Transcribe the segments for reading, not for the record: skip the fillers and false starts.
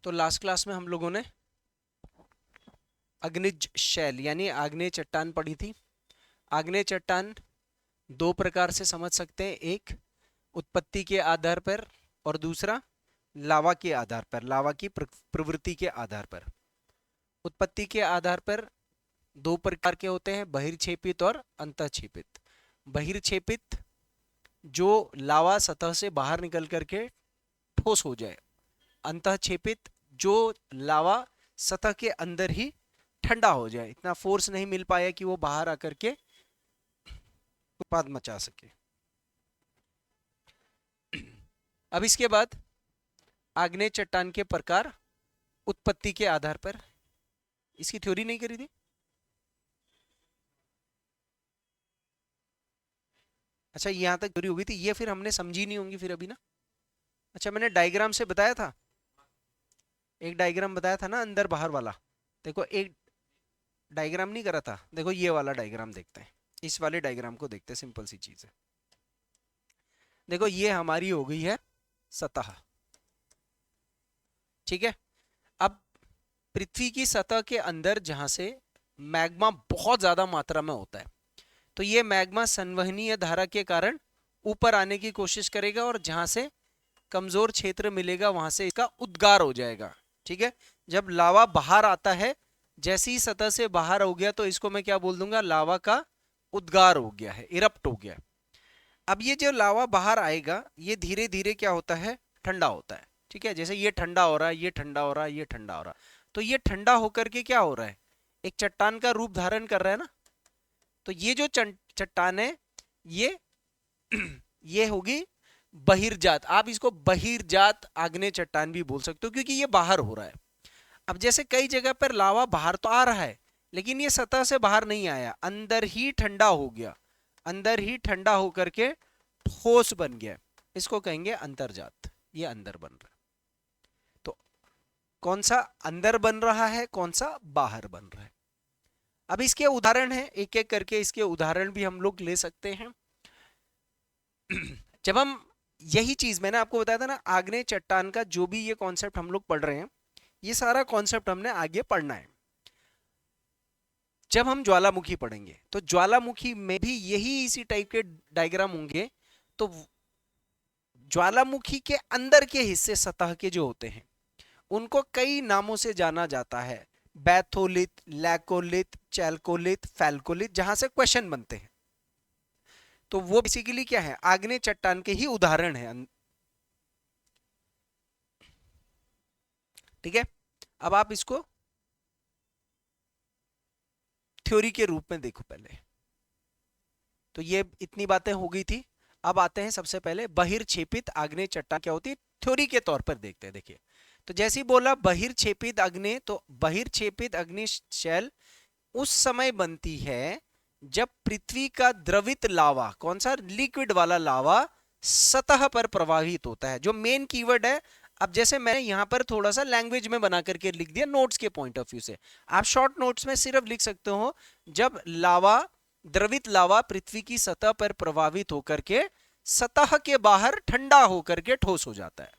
तो last class में हम लोगों ने अग्निज शैल यानी आग्नेय चट्टान पढ़ी थी। आग्नेय चट्टान दो प्रकार से समझ सकते हैं, एक उत्पत्ति के आधार पर और दूसरा लावा के आधार पर, लावा की प्रवृत्ति के आधार पर। उत्पत्ति के आधार पर दो प्रकार के होते हैं, बहिर्क्षेपित और अंतःक्षेपित। बहिर्क्षेपित जो लावा सतह से बाहर निकल करके ठोस हो जाए, अंतःक्षेपित जो लावा सतह के अंदर ही ठंडा हो जाए, इतना फोर्स नहीं मिल पाया कि वो बाहर आकर के उत्पाद मचा सके। अब इसके बाद आग्नेय चट्टान के प्रकार उत्पत्ति के आधार पर। इसकी थ्योरी नहीं करी थी? अच्छा, यहां तक थ्योरी हो गई थी, ये फिर हमने समझी नहीं होंगी फिर अभी ना। अच्छा, मैंने डायग्राम से बताया था, एक डायग्राम बताया था ना अंदर बाहर वाला। देखो, एक डायग्राम नहीं करा था, देखो ये वाला डायग्राम देखते हैं, इस वाले डायग्राम को देखते हैं। सिंपल सी चीज है, देखो ये हमारी हो गई है सतह, ठीक है। अब पृथ्वी की सतह के अंदर जहां से मैग्मा बहुत ज्यादा मात्रा में होता है, तो ये मैग्मा संवहनीय धारा के कारण ऊपर आने की कोशिश करेगा और जहां से कमजोर क्षेत्र मिलेगा वहां से इसका उद्गार हो जाएगा, ठीक है। जब लावा बाहर आता है, जैसी ही सतह से बाहर हो गया, तो इसको मैं क्या बोल दूंगा, लावा का उद्गार हो गया है, इरप्ट हो गया। अब ये जो लावा बाहर आएगा, ये धीरे धीरे क्या होता है, ठंडा होता है, ठीक है। जैसे ये ठंडा हो रहा है, ये ठंडा हो रहा है, ये ठंडा हो रहा है, तो ये ठंडा होकर के क्या हो रहा है, एक चट्टान का रूप धारण कर रहा है ना। तो ये जो चट्टान है, ये ये होगी बहिर्जात। आप इसको बहिर्जात आग्नेय चट्टान भी बोल सकते हो, क्योंकि ये बाहर हो रहा है। अब जैसे कई जगह पर लावा बाहर तो आ रहा है, लेकिन ये सतह से बाहर नहीं आया, अंदर ही ठंडा हो गया, अंदर ही ठंडा होकर के ठोस बन गया, इसको कहेंगे अंतर्जात। ये अंदर बन रहा है। तो कौन सा अंदर बन रहा है, कौन सा बाहर बन रहा है। अब इसके उदाहरण है, एक एक करके इसके उदाहरण भी हम लोग ले सकते हैं। जब हम यही चीज मैंने आपको बताया था ना, आग्नेय चट्टान का जो भी ये कॉन्सेप्ट हम लोग पढ़ रहे हैं, ये सारा कॉन्सेप्ट हमने आगे पढ़ना है। जब हम ज्वालामुखी पढ़ेंगे तो ज्वालामुखी में भी यही इसी टाइप के डायग्राम होंगे। तो ज्वालामुखी के अंदर के हिस्से सतह के जो होते हैं, उनको कई नामों से जाना जाता है, बैथोलिथ, लैकोलिथ, चैल्कोलिथ, फैल्कोलिथ, जहां से क्वेश्चन बनते हैं। तो वो बेसिकली क्या है, आग्नेय चट्टान के ही उदाहरण है, ठीक है। अब आप इसको थ्योरी के रूप में देखो पहले। तो ये इतनी बातें हो गई थी। अब आते हैं सबसे पहले बहिर्क्षेपित आग्नेय चट्टान क्या होती है, थ्योरी के तौर पर देखते हैं। देखिए, तो जैसे ही बोला बहिर्क्षेपित अग्नि, तो बहिर्क्षेपित अग्नि शैल उस समय बनती है जब पृथ्वी का द्रवित लावा, कौन सा, लिक्विड वाला लावा सतह पर प्रवाहित होता है। जो मेन कीवर्ड है, अब जैसे मैंने यहां पर थोड़ा सा लैंग्वेज में बना करके लिख दिया नोट्स के पॉइंट ऑफ व्यू से, आप शॉर्ट नोट्स में सिर्फ लिख सकते हो जब लावा, द्रवित लावा पृथ्वी की सतह पर प्रभावित होकर के सतह के बाहर ठंडा होकर के ठोस हो जाता है,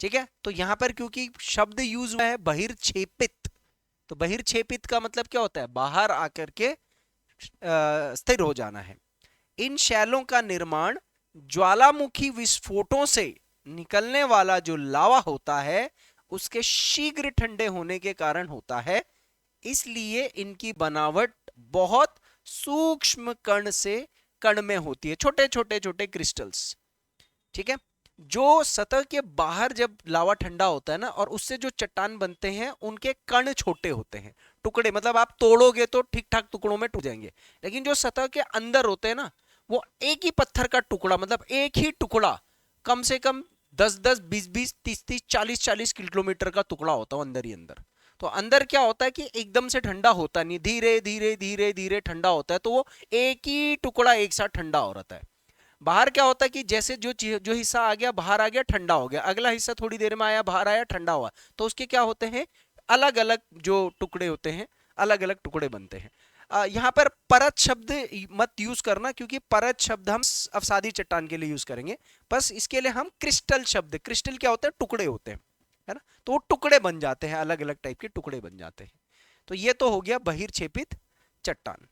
ठीक है। तो यहां पर क्योंकि शब्द यूज हुआ है बहिर्क्षेपित, तो बहिर्क्षेपित का मतलब क्या होता है, बाहर आकर के स्थिर हो जाना है। इन शैलों का निर्माण ज्वालामुखी विस्फोटों से निकलने वाला जो लावा होता है, उसके शीघ्र ठंडे होने के कारण होता है। इसलिए इनकी बनावट बहुत सूक्ष्म कण से कण में होती है, छोटे छोटे छोटे क्रिस्टल्स, ठीक है। जो सतह के बाहर जब लावा ठंडा होता है ना, और उससे जो चट्टान बनते हैं, उनके कण छोटे होते हैं, टुकड़े, मतलब आप तोड़ोगे तो ठीक ठाक टुकड़ों में टूट जाएंगे। लेकिन जो सतह के अंदर होते हैं ना, वो एक ही पत्थर का टुकड़ा, मतलब एक ही टुकड़ा कम से कम 10-10, 20-20, 30-30, 40-40 किलोमीटर का टुकड़ा होता है अंदर ही अंदर। तो अंदर क्या होता है कि एकदम से ठंडा होता नहीं, धीरे धीरे धीरे धीरे ठंडा होता है। तो वो एक ही टुकड़ा एक साथ ठंडा हो रहा है। बाहर क्या होता है कि जैसे जो हिस्सा आ गया बाहर आ गया, ठंडा हो गया, अगला हिस्सा थोड़ी देर में आया बाहर आया, ठंडा हुआ, तो उसके क्या होते हैं, अलग अलग जो टुकड़े होते हैं, अलग अलग टुकड़े बनते हैं। यहाँ पर परत शब्द मत यूज करना, क्योंकि परत शब्द हम अवसादी चट्टान के लिए यूज करेंगे। बस इसके लिए हम क्रिस्टल शब्द, क्रिस्टल क्या होता है, टुकड़े होते हैं, है ना, तो वो टुकड़े बन जाते हैं, अलग अलग टाइप के टुकड़े बन जाते हैं। तो ये तो हो गया बहिर्क्षेपित चट्टान।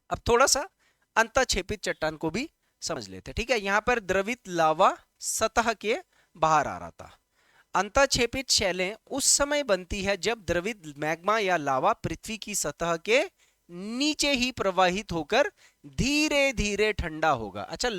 अब थोड़ा सा अंतःक्षेपित चट्टान को भी समझ लेते हैं। ठीक है, यहां पर द्रवित लावा सतह के बाहर आ रहा था। अंतःक्षेपित शैलें उस समय बनती है जब द्रवित मैग्मा या लावा पृथ्वी की सतह के नीचे ही प्रवाहित होकर धीरे धीरे ठंडा होगा। अच्छा,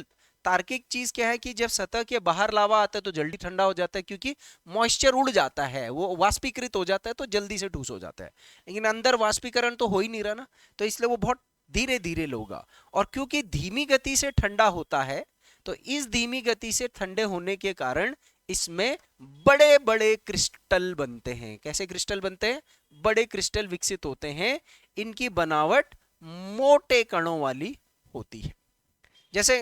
तार्किक चीज क्या है कि जब सतह के बाहर लावा आता है तो जल्दी ठंडा हो जाता है, क्योंकि मॉइस्चर उड़ जाता है, वो वाष्पीकृत हो जाता है तो जल्दी से ठूस हो जाता है। लेकिन अंदर वाष्पीकरण तो हो ही नहीं रहा ना, तो इसलिए वो बहुत धीरे धीरे होगा। और क्योंकि धीमी गति से ठंडा होता है, तो इस धीमी गति से ठंडे होने के कारण इसमें बड़े बड़े क्रिस्टल बनते हैं। कैसे क्रिस्टल बनते हैं? बड़े क्रिस्टल विकसित होते हैं। इनकी बनावट मोटे कणों वाली होती है। जैसे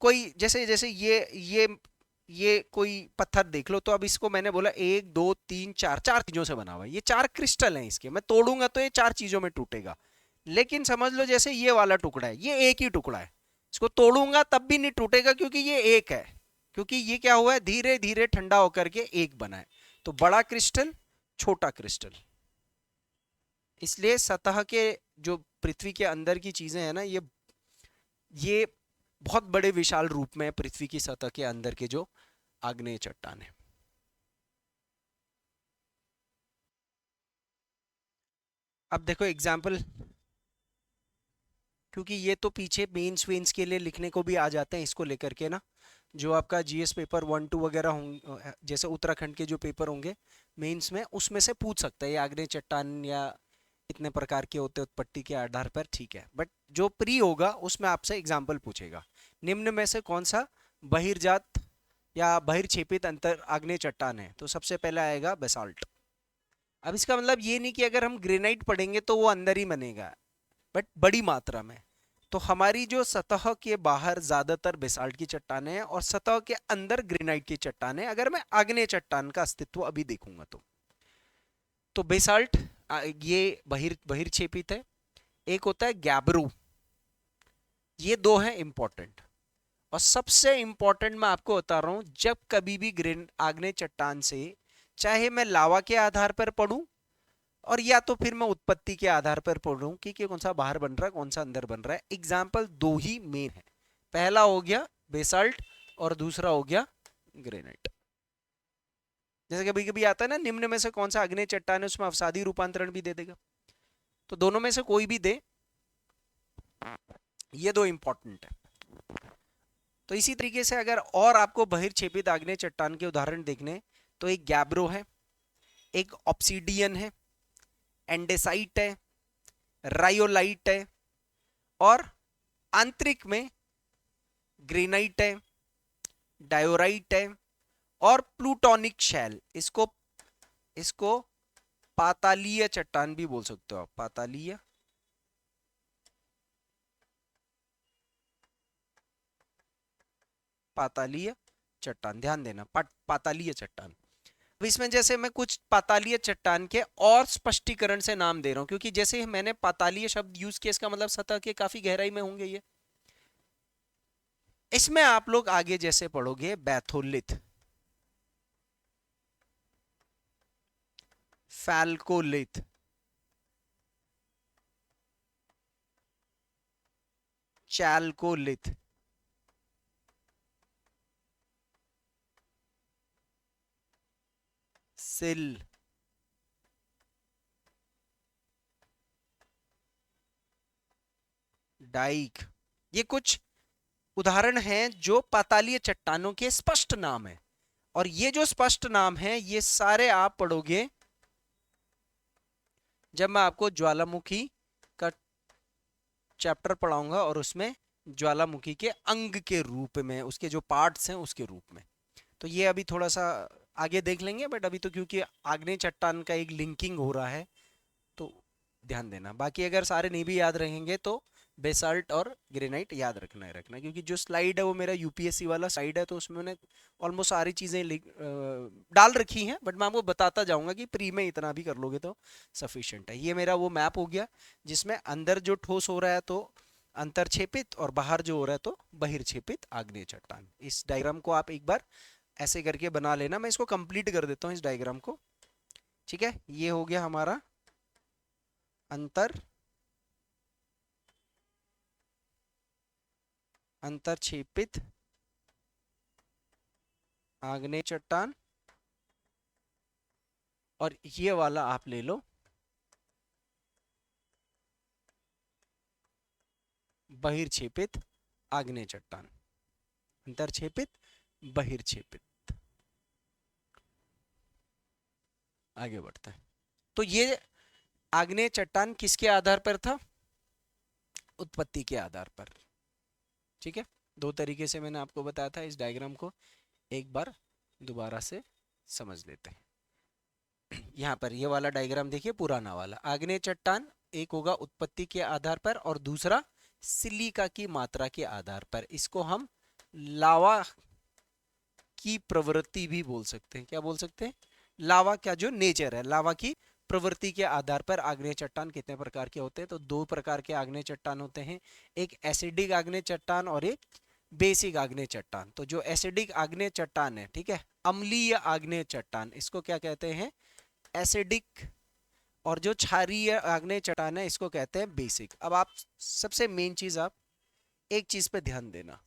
कोई, जैसे जैसे ये कोई पत्थर देख लो, तो अब इसको मैंने बोला 1 2 3 4 4 चीजों से बना हुआ है, ये 4 क्रिस्टल हैं इसके, मैं तोड़ूंगा तो ये 4 चीजों में टूटेगा। लेकिन समझ लो जैसे ये वाला टुकड़ा है, ये एक ही टुकड़ा है, इसको तोड़ूंगा तब भी नहीं टूटेगा क्योंकि ये एक है, क्योंकि ये क्या हुआ है, धीरे धीरे ठंडा होकर के एक बना है। तो बड़ा क्रिस्टल, छोटा क्रिस्टल। इसलिए सतह के जो पृथ्वी के अंदर की चीजें हैं ना, ये बहुत बड़े विशाल रूप में पृथ्वी की सतह के अंदर के जो आग्नेय चट्टान है। अब देखो एग्जाम्पल, क्योंकि ये तो पीछे मेंस वेंस के लिए लिखने को भी आ जाते हैं इसको लेकर के ना, जो आपका जीएस पेपर 1 2 वगैरह होंगे, जैसे उत्तराखंड के जो पेपर होंगे मेंस में, उसमें से पूछ सकता है ये आग्नेय चट्टान या इतने प्रकार के होते उत्पत्ति के आधार पर। ठीक है, बट जो प्री होगा उसमें आपसे एग्जाम्पल पूछेगा, निम्न में से कौन सा बहिर्जात या बहिर्क्षेपित अंतर आग्नेय चट्टान है? तो सबसे पहले आएगा बेसाल्ट। अब इसका मतलब ये नहीं कि अगर हम ग्रेनाइट पढ़ेंगे तो वो अंदर ही बनेगा, बट बड़ी मात्रा में। तो हमारी जो सतह के बाहर ज्यादातर बेसाल्ट की चट्टानें हैं और सतह के अंदर ग्रेनाइट की चट्टानें, अगर मैं आग्नेय चट्टान का अस्तित्व अभी देखूंगा तो बेसाल्ट ये बहिर्क्षेपित है। एक होता है गैब्रो, ये दो हैं इंपॉर्टेंट। और सबसे इंपॉर्टेंट मैं आपको बता रहा हूं, जब कभी भी ग्रेन आग्नेय चट्टान से, चाहे मैं लावा के आधार पर पढ़ूं और या तो फिर मैं उत्पत्ति के आधार पर पढ़ूं कि कौन सा बाहर बन रहा है कौन सा अंदर बन रहा है, एग्जाम्पल दो ही मेन है। पहला हो गया बेसाल्ट और दूसरा हो गया ग्रेनाइट। जैसे कभी कभी आता है ना, निम्न में से कौन सा आग्नेय चट्टान है, उसमें अवसादी रूपांतरण भी दे देगा, तो दोनों में से कोई भी दे, ये दो इंपॉर्टेंट है। तो इसी तरीके से अगर और आपको बहिर्क्षेपित आग्नेय चट्टान के उदाहरण देखने, तो एक गैब्रो है, एक ऑब्सीडियन है, एंडेसाइट है, रायोलाइट है, और आंतरिक में ग्रेनाइट है, डायोराइट है, और प्लूटोनिक शैल। इसको पातालीय चट्टान भी बोल सकते हो आप, पातालीय चट्टान, ध्यान देना, पातालीय चट्टान। अब इसमें जैसे मैं कुछ पातालीय चट्टान के और स्पष्टीकरण से नाम दे रहा हूं, क्योंकि जैसे मैंने पातालीय शब्द यूज किया, इसका मतलब सतह के काफी गहराई में होंगे ये। इसमें आप लोग आगे जैसे पढ़ोगे बैथोलिथ, फैल्कोलिथ, चैल्कोलिथ, सिल, डाइक, ये कुछ उदाहरण हैं जो पातालीय चट्टानों के स्पष्ट नाम है। और ये जो स्पष्ट नाम है ये सारे आप पढ़ोगे जब मैं आपको ज्वालामुखी का चैप्टर पढ़ाऊंगा, और उसमें ज्वालामुखी के अंग के रूप में, उसके जो पार्ट्स हैं उसके रूप में। तो ये अभी थोड़ा सा आगे देख लेंगे, बट अभी तो क्योंकि आग्नेय चट्टान का एक लिंकिंग हो रहा है तो ध्यान देना। बाकी अगर सारे नहीं भी याद रहेंगे तो बेसाल्ट और ग्रेनाइट याद रखना, क्योंकि जो स्लाइड है वो मेरा यूपीएससी वाला स्लाइड है, तो उसमें मैंने ऑलमोस्ट सारी चीज़ें डाल रखी हैं, बट मैं आपको बताता जाऊंगा कि प्री में इतना भी कर लोगे तो सफिशिएंट है। ये मेरा वो मैप हो गया जिसमें अंदर जो ठोस हो रहा है तो अंतरक्षेपित, और बाहर जो हो रहा है तो बहिर्क्षेपित आग्नेय चट्टान। इस डायग्राम को आप एक बार ऐसे करके बना लेना। मैं इसको कंप्लीट कर देता हूँ इस डायग्राम को, ठीक है। ये हो गया हमारा अंतरक्षेपित आग्नेय चट्टान, और ये वाला आप ले लो बहिर्क्षेपित आग्नेय चट्टान। अंतरक्षेपित, बहिर्क्षेपित। आगे बढ़ते हैं। तो ये आग्नेय चट्टान किसके आधार पर था? उत्पत्ति के आधार पर, ठीक है। दो तरीके से मैंने आपको बताया था। इस डायग्राम को एक बार दोबारा से समझ लेते हैं। यहाँ पर ये वाला डायग्राम देखिए, पुराना वाला। आग्नेय चट्टान एक होगा उत्पत्ति के आधार पर और दूसरा सिलिका की मात्रा के आधार पर। इसको हम लावा की प्रवृत्ति भी बोल सकते हैं। क्या बोल सकते हैं? लावा का जो नेचर है, लावा की प्रवृत्ति के आधार पर आग्नेय चट्टान कितने प्रकार के होते हैं? तो दो प्रकार के आग्नेय चट्टान होते हैं, एक एसिडिक आग्नेय चट्टान और एक बेसिक आग्नेय चट्टान। तो जो एसिडिक आग्नेय चट्टान है, ठीक है, अम्लीय आग्नेय चट्टान, इसको क्या कहते हैं? एसिडिक। और जो क्षारीय आग्नेय चट्टान है इसको कहते हैं बेसिक। अब आप सबसे मेन चीज, आप एक चीज पे ध्यान देना।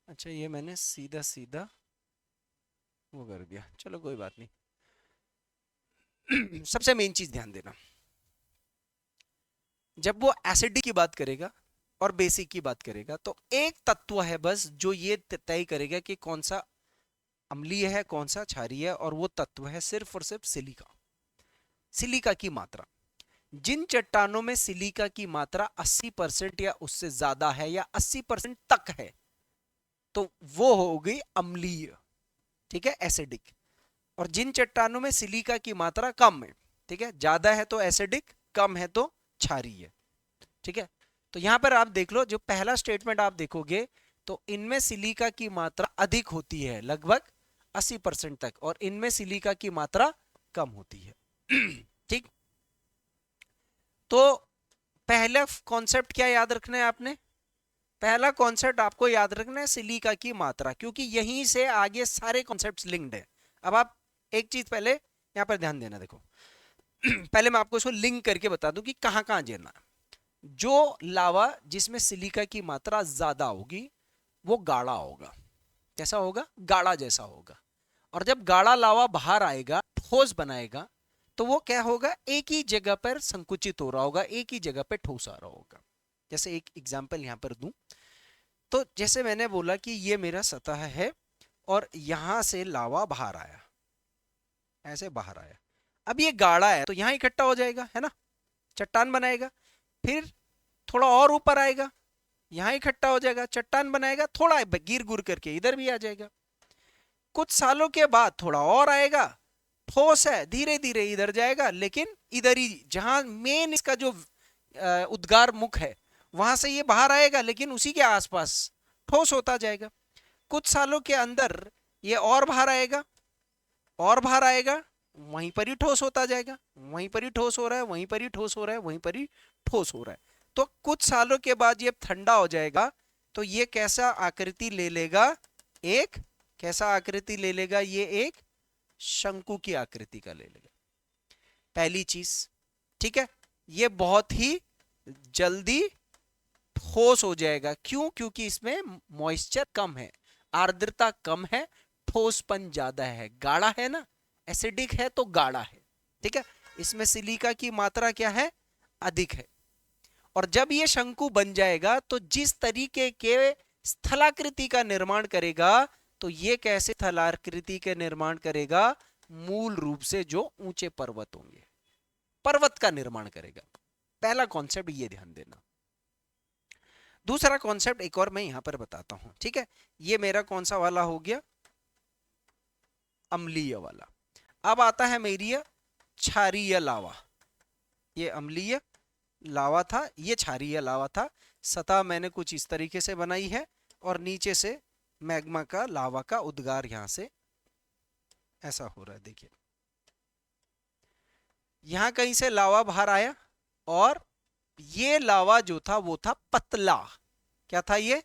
अच्छा, ये मैंने सीधा सीधा वो कर दिया, चलो कोई बात नहीं। सबसे मेन चीज ध्यान देना, जब वो एसिडिक की बात करेगा और बेसिक की बात करेगा तो एक तत्व है बस जो ये तय करेगा कि कौन सा अम्लीय है कौन सा क्षारीय है, और वो तत्व है सिर्फ और सिर्फ सिलिका। सिलिका की मात्रा। जिन चट्टानों में सिलिका की मात्रा 80% या उससे ज्यादा है या 80% तक है तो वो हो गई अम्लीय, ठीक है, एसिडिक। और जिन चट्टानों में सिलिका की मात्रा कम है, ठीक है, ज्यादा है तो एसिडिक, कम है तो क्षारीय, ठीक है। तो यहां पर आप देख लो, जो पहला स्टेटमेंट आप देखोगे तो इनमें सिलिका की मात्रा अधिक होती है, लगभग 80% तक, और इनमें सिलिका की मात्रा कम होती है। ठीक। तो पहला कॉन्सेप्ट क्या याद रखना है आपने? पहला कॉन्सेप्ट आपको याद रखना है सिलिका की मात्रा, क्योंकि यहीं से आगे सारे कॉन्सेप्ट्स लिंक्ड है। अब आप एक चीज पहले यहां पर ध्यान देना, देखो। पहले मैं आपको इसको लिंक करके बता दूं कि कहां कहां जाना है। जो लावा जिसमें सिलिका की मात्रा ज्यादा होगी वो गाढ़ा होगा। कैसा होगा? गाढ़ा जैसा होगा। और जब गाढ़ा लावा बाहर आएगा, ठोस बनाएगा, तो वो क्या होगा? एक ही जगह पर संकुचित हो रहा होगा, एक ही जगह पर ठोस आ रहा होगा। जैसे एक एग्जांपल यहां पर दूं, तो जैसे मैंने बोला कि ये मेरा सतह है और यहां से लावा बाहर आया, ऐसे बाहर आया। अब ये गाढ़ा है तो यहां इकट्ठा हो जाएगा, है ना, चट्टान बनाएगा। फिर थोड़ा और ऊपर आएगा, यहां इकट्ठा हो जाएगा, चट्टान बनाएगा। थोड़ा गिर गुर करके इधर भी आ जाएगा। कुछ सालों के बाद थोड़ा और आएगा, ठोस है, धीरे धीरे इधर जाएगा, लेकिन इधर ही जहां मेन इसका जो उद्गार मुख है वहां से ये बाहर आएगा, लेकिन उसी के आसपास ठोस होता जाएगा। कुछ सालों के अंदर ये और बाहर आएगा, और बाहर आएगा, वहीं पर ही ठोस होता जाएगा, वहीं पर ही ठोस हो रहा है, वहीं पर ही ठोस हो रहा है, वहीं पर ही ठोस हो रहा है। तो कुछ सालों के बाद ये ठंडा हो जाएगा तो ये कैसा आकृति ले लेगा? एक कैसा आकृति ले लेगा? ये एक शंकु की आकृति का ले लेगा, पहली चीज, ठीक है। ये बहुत ही जल्दी ठोस हो जाएगा। क्यों? क्योंकि इसमें मॉइस्चर कम है, आर्द्रता कम है, ठोसपन ज्यादा है, गाढ़ा है ना, एसिडिक है तो गाढ़ा है, ठीक है। इसमें सिलिका की मात्रा क्या है? अधिक है। और जब ये शंकु बन जाएगा तो जिस तरीके के स्थलाकृति का निर्माण करेगा, तो ये कैसे स्थलाकृति के निर्माण करेगा? मूल रूप से जो ऊंचे पर्वत होंगे, पर्वत का निर्माण करेगा। पहला कॉन्सेप्ट ये ध्यान देना। दूसरा कॉन्सेप्ट एक और मैं यहां पर बताता हूं, ठीक है। ये मेरा कौन सा वाला हो गया? अम्लीय वाला। अब आता है मेरी क्षारीय लावा। ये अम्लीय लावा था, ये क्षारीय लावा था। सतह मैंने कुछ इस तरीके से बनाई है और नीचे से मैग्मा का, लावा का उद्गार यहां से ऐसा हो रहा है, देखिए। यहां कहीं से लावा बाहर आया और ये लावा जो था वो था पतला। क्या था ये?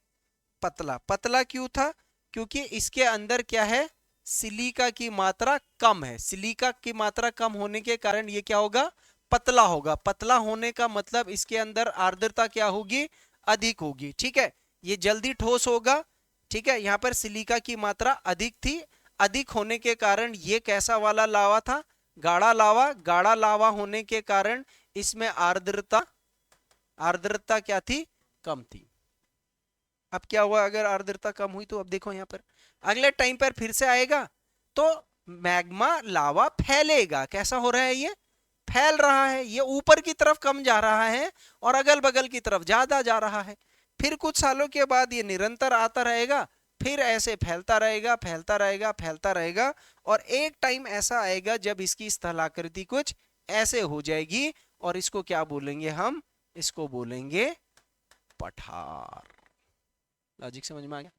पतला। पतला क्यों था? क्योंकि इसके अंदर क्या है, सिलिका की मात्रा कम है। सिलिका की मात्रा कम होने के कारण ये क्या होगा, पतला होगा। पतला होने का मतलब इसके अंदर आर्द्रता क्या होगी, अधिक होगी। ठीक है, ये जल्दी ठोस होगा। ठीक है, यहाँ पर सिलिका की मात्रा अधिक थी। अधिक होने के कारण ये कैसा वाला लावा था, गाढ़ा लावा। गाढ़ा लावा होने के कारण इसमें आर्द्रता आर्द्रता क्या थी, कम थी। अब क्या हुआ, अगर आर्द्रता कम हुई तो अब देखो यहाँ पर अगले टाइम पर फिर से आएगा तो मैग्मा लावा फैलेगा। कैसा हो रहा है, ये फैल रहा है। ये ऊपर की तरफ कम जा रहा है और अगल बगल की तरफ ज्यादा जा रहा है। फिर कुछ सालों के बाद ये निरंतर आता रहेगा, फिर ऐसे फैलता रहेगा, फैलता रहेगा, फैलता रहेगा। और एक टाइम ऐसा आएगा जब इसकी स्थलाकृति कुछ ऐसे हो जाएगी और इसको क्या बोलेंगे हम, इसको बोलेंगे पठार। लॉजिक समझ में आ गया।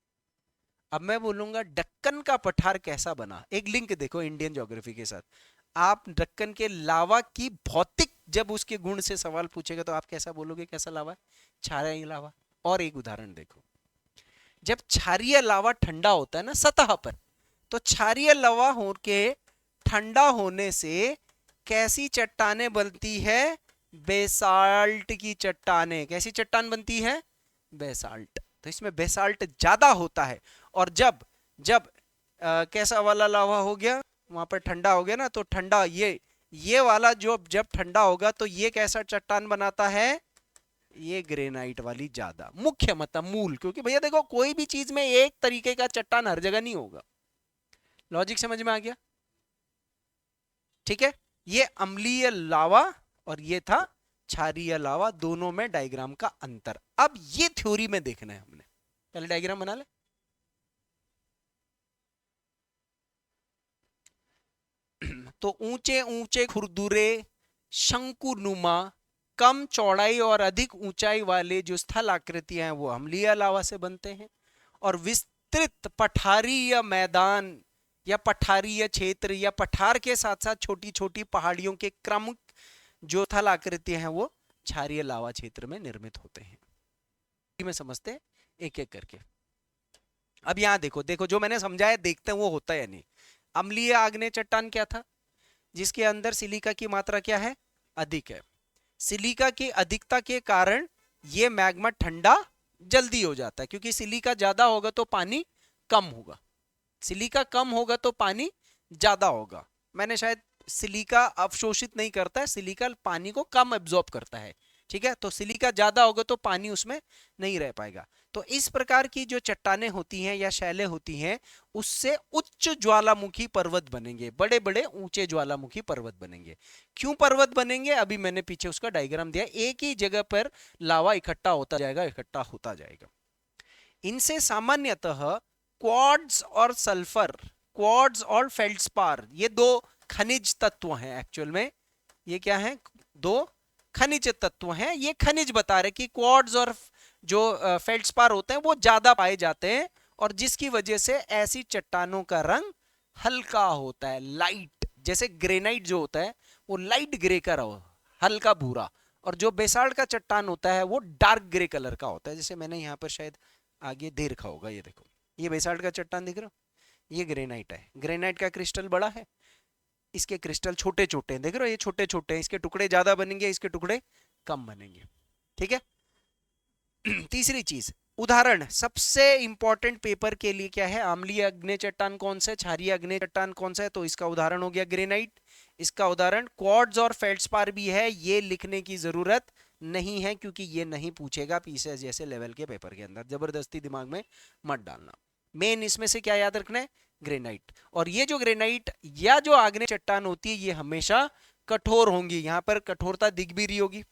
अब मैं बोलूंगा दक्कन का पठार कैसा बना। एक लिंक देखो इंडियन ज्योग्राफी के साथ। आप दक्कन के लावा की भौतिक, जब उसके गुण से सवाल पूछेगा तो आप कैसा बोलोगे, कैसा लावा है, क्षारीय लावा। और एक उदाहरण देखो, जब क्षारीय लावा ठंडा होता है ना सतह पर, तो क्षारीय लावा होके ठंडा होने से कैसी चट्टानें बनती है, बेसाल्ट की चट्टानें। कैसी चट्टान बनती है, बेसाल्ट। तो इसमें बेसाल्ट ज्यादा होता है। और जब जब कैसा वाला लावा हो गया, वहां पर ठंडा हो गया ना, तो ठंडा ये वाला जो जब ठंडा होगा तो ये कैसा चट्टान बनाता है, ये ग्रेनाइट वाली ज्यादा। मुख्य मतलब मूल, क्योंकि भैया देखो कोई भी चीज में एक तरीके का चट्टान हर जगह नहीं होगा। लॉजिक समझ में आ गया। ठीक है, ये अम्लीय लावा और ये था क्षारीय लावा, दोनों में डायग्राम का अंतर। अब ये थ्योरी में देखना है हमने, पहले डायग्राम बना ले। तो ऊंचे ऊंचे खुरदुरे शंकुनुमा कम चौड़ाई और अधिक ऊंचाई वाले जो स्थल आकृतियां हैं वो अम्लीय लावा से बनते हैं। और विस्तृत पठारीय मैदान या पठारीय क्षेत्र या पठार के साथ साथ छोटी छोटी पहाड़ियों के क्रम जो स्थल आकृतियां हैं वो क्षारीय लावा क्षेत्र में निर्मित होते हैं। में समझते एक एक करके। अब यहां देखो, देखो जो मैंने समझाया, देखते हैं वो होता है या नहीं। अम्लीय आग्नेय चट्टान क्या था, जिसके अंदर सिलिका की मात्रा क्या है, अधिक है। सिलिका की अधिकता के कारण ये मैग्मा ठंडा जल्दी हो जाता है, क्योंकि सिलिका ज्यादा होगा तो पानी कम होगा, सिलिका कम होगा तो पानी ज्यादा होगा। मैंने शायद, सिलिका अवशोषित नहीं करता है, सिलिका पानी को कम एब्जॉर्ब करता है। ठीक है, तो सिलिका ज्यादा होगा तो पानी उसमें नहीं रह पाएगा। तो इस प्रकार की जो चट्टानें होती हैं या शैलें होती हैं, उससे उच्च ज्वालामुखी पर्वत बनेंगे, बड़े बड़े ऊंचे ज्वालामुखी पर्वत बनेंगे। क्यों पर्वत बनेंगे, अभी मैंने पीछे उसका डायग्राम दिया। एक ही जगह पर लावा इकट्ठा होता जाएगा, इकट्ठा होता जाएगा। इनसे सामान्यतः क्वार्ट्ज और सल्फर, क्वार्ट्ज और फेल्ड्स्पार, ये दो खनिज तत्व हैं। एक्चुअल में ये क्या है, दो खनिज तत्व हैं। ये खनिज बता रहे कि क्वार्ट्ज और जो फेल्ड्स्पार होते हैं वो ज्यादा पाए जाते हैं, और जिसकी वजह से ऐसी चट्टानों का रंग हल्का होता है, लाइट। जैसे ग्रेनाइट जो होता है वो लाइट ग्रे का रहो, हल्का भूरा, और जो बेसाल्ट का चट्टान होता है वो डार्क ग्रे कलर का होता है। जैसे मैंने यहाँ पर शायद आगे दे रखा होगा, ये देखो, ये बेसाल्ट का चट्टान दिख रहा है, ये ग्रेनाइट है। ग्रेनाइट का क्रिस्टल बड़ा है, इसके क्रिस्टल छोटे छोटे हैं, देख रहे हो, ये छोटे छोटे हैं। इसके टुकड़े ज्यादा बनेंगे, इसके टुकड़े कम बनेंगे। ठीक है। तीसरी चीज, उदाहरण सबसे इंपॉर्टेंट पेपर के लिए क्या है, अम्लीय अग्नेय चट्टान कौन सा है, क्षारीय अग्नेय चट्टान कौन सा है, तो इसका उदाहरण हो गया ग्रेनाइट। इसका उदाहरण क्वार्ट्ज और फेल्ड्स्पार भी है। ये लिखने की जरूरत नहीं है, क्योंकि ये नहीं पूछेगा पीसीएस जैसे लेवल के पेपर के अंदर, जबरदस्ती दिमाग में मत डालना। मेन इसमें से क्या याद रखना है, ग्रेनाइट। और ये जो ग्रेनाइट या जो आग्नेय चट्टान होती है ये हमेशा कठोर होंगी। यहां पर कठोरता दिख भी रही होगी,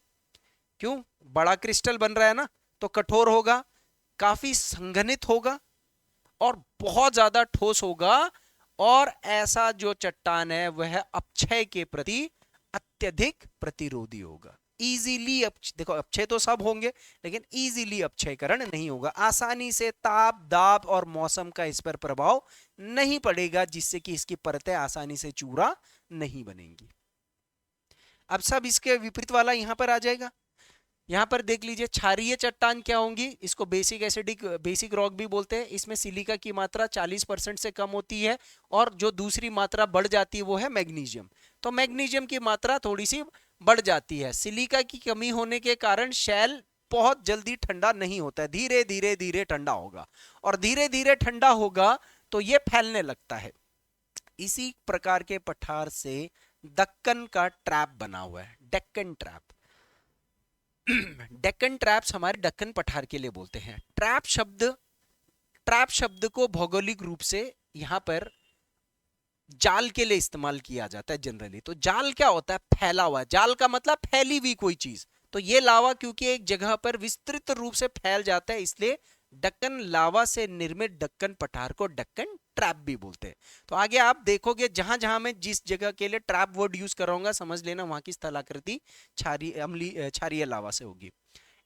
क्यों, बड़ा क्रिस्टल बन रहा है ना, तो कठोर होगा, काफी संघनित होगा और बहुत ज्यादा ठोस होगा। और ऐसा जो चट्टान है वह अपक्षय के प्रति अत्यधिक प्रतिरोधी होगा। इजीली देखो, अपक्षय तो सब होंगे लेकिन इजीली अपक्षयकरण नहीं होगा। आसानी से ताप, दाब और मौसम का इस पर प्रभाव नहीं पड़ेगा, जिससे कि इसकी परतें आसानी से चूरा नहीं बनेंगी। अब सब इसके विपरीत वाला यहां पर आ जाएगा। यहाँ पर देख लीजिए क्षारीय चट्टान क्या होंगी, इसको बेसिक एसिडिक बेसिक रॉक भी बोलते हैं। इसमें सिलिका की मात्रा 40% से कम होती है और जो दूसरी मात्रा बढ़ जाती है वो है मैग्नीशियम। तो मैग्नीशियम की मात्रा थोड़ी सी बढ़ जाती है। सिलिका की कमी होने के कारण शैल बहुत जल्दी ठंडा नहीं होता है, धीरे धीरे धीरे ठंडा होगा, और धीरे धीरे ठंडा होगा तो ये फैलने लगता है। इसी प्रकार के पठार से दक्कन का ट्रैप बना हुआ है, डेक्कन ट्रैप। डेक्कन ट्रैप्स हमारे दक्कन पठार के लिए बोलते हैं। ट्रैप शब्द को भौगोलिक रूप से यहां पर जाल के लिए इस्तेमाल किया जाता है जनरली। तो जाल क्या होता है, फैला हुआ। जाल का मतलब फैली हुई कोई चीज। तो ये लावा क्योंकि एक जगह पर विस्तृत रूप से फैल जाता है, इसलिए दक्कन लावा से निर्मित दक्कन पठार को दक्कन ट्रैप भी बोलते हैं। तो आगे आप देखोगे जहां जहां मैं जिस जगह के लिए ट्रैप वर्ड यूज कराऊंगा, समझ लेना वहां की स्थलाकृति क्षारीय लावा से होगी।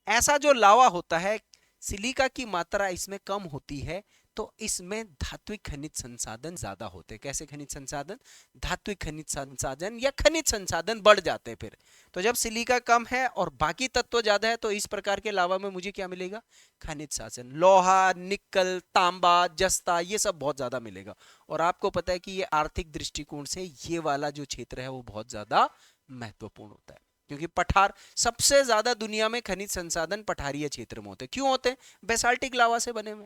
ऐसा जो लावा होता है, सिलिका की मात्रा इसमें कम होती है, तो इसमें धात्विक खनिज संसाधन ज्यादा होते हैं। कैसे खनिज संसाधन, धात्विक खनिज संसाधन या खनिज संसाधन बढ़ जाते हैं फिर। तो जब सिलिका कम है और बाकी तत्व ज्यादा है, तो इस प्रकार के लावा में मुझे क्या मिलेगा, खनिज साधन, लोहा, निकल, तांबा, जस्ता, ये सब बहुत ज्यादा मिलेगा। और आपको पता है कि ये आर्थिक दृष्टिकोण से ये वाला जो क्षेत्र है वो बहुत ज्यादा महत्वपूर्ण होता है, क्योंकि पठार सबसे ज्यादा दुनिया में खनिज संसाधन पठारीय क्षेत्र में होते हैं। क्यों होते हैं, बेसाल्टिक लावा से बने हुए,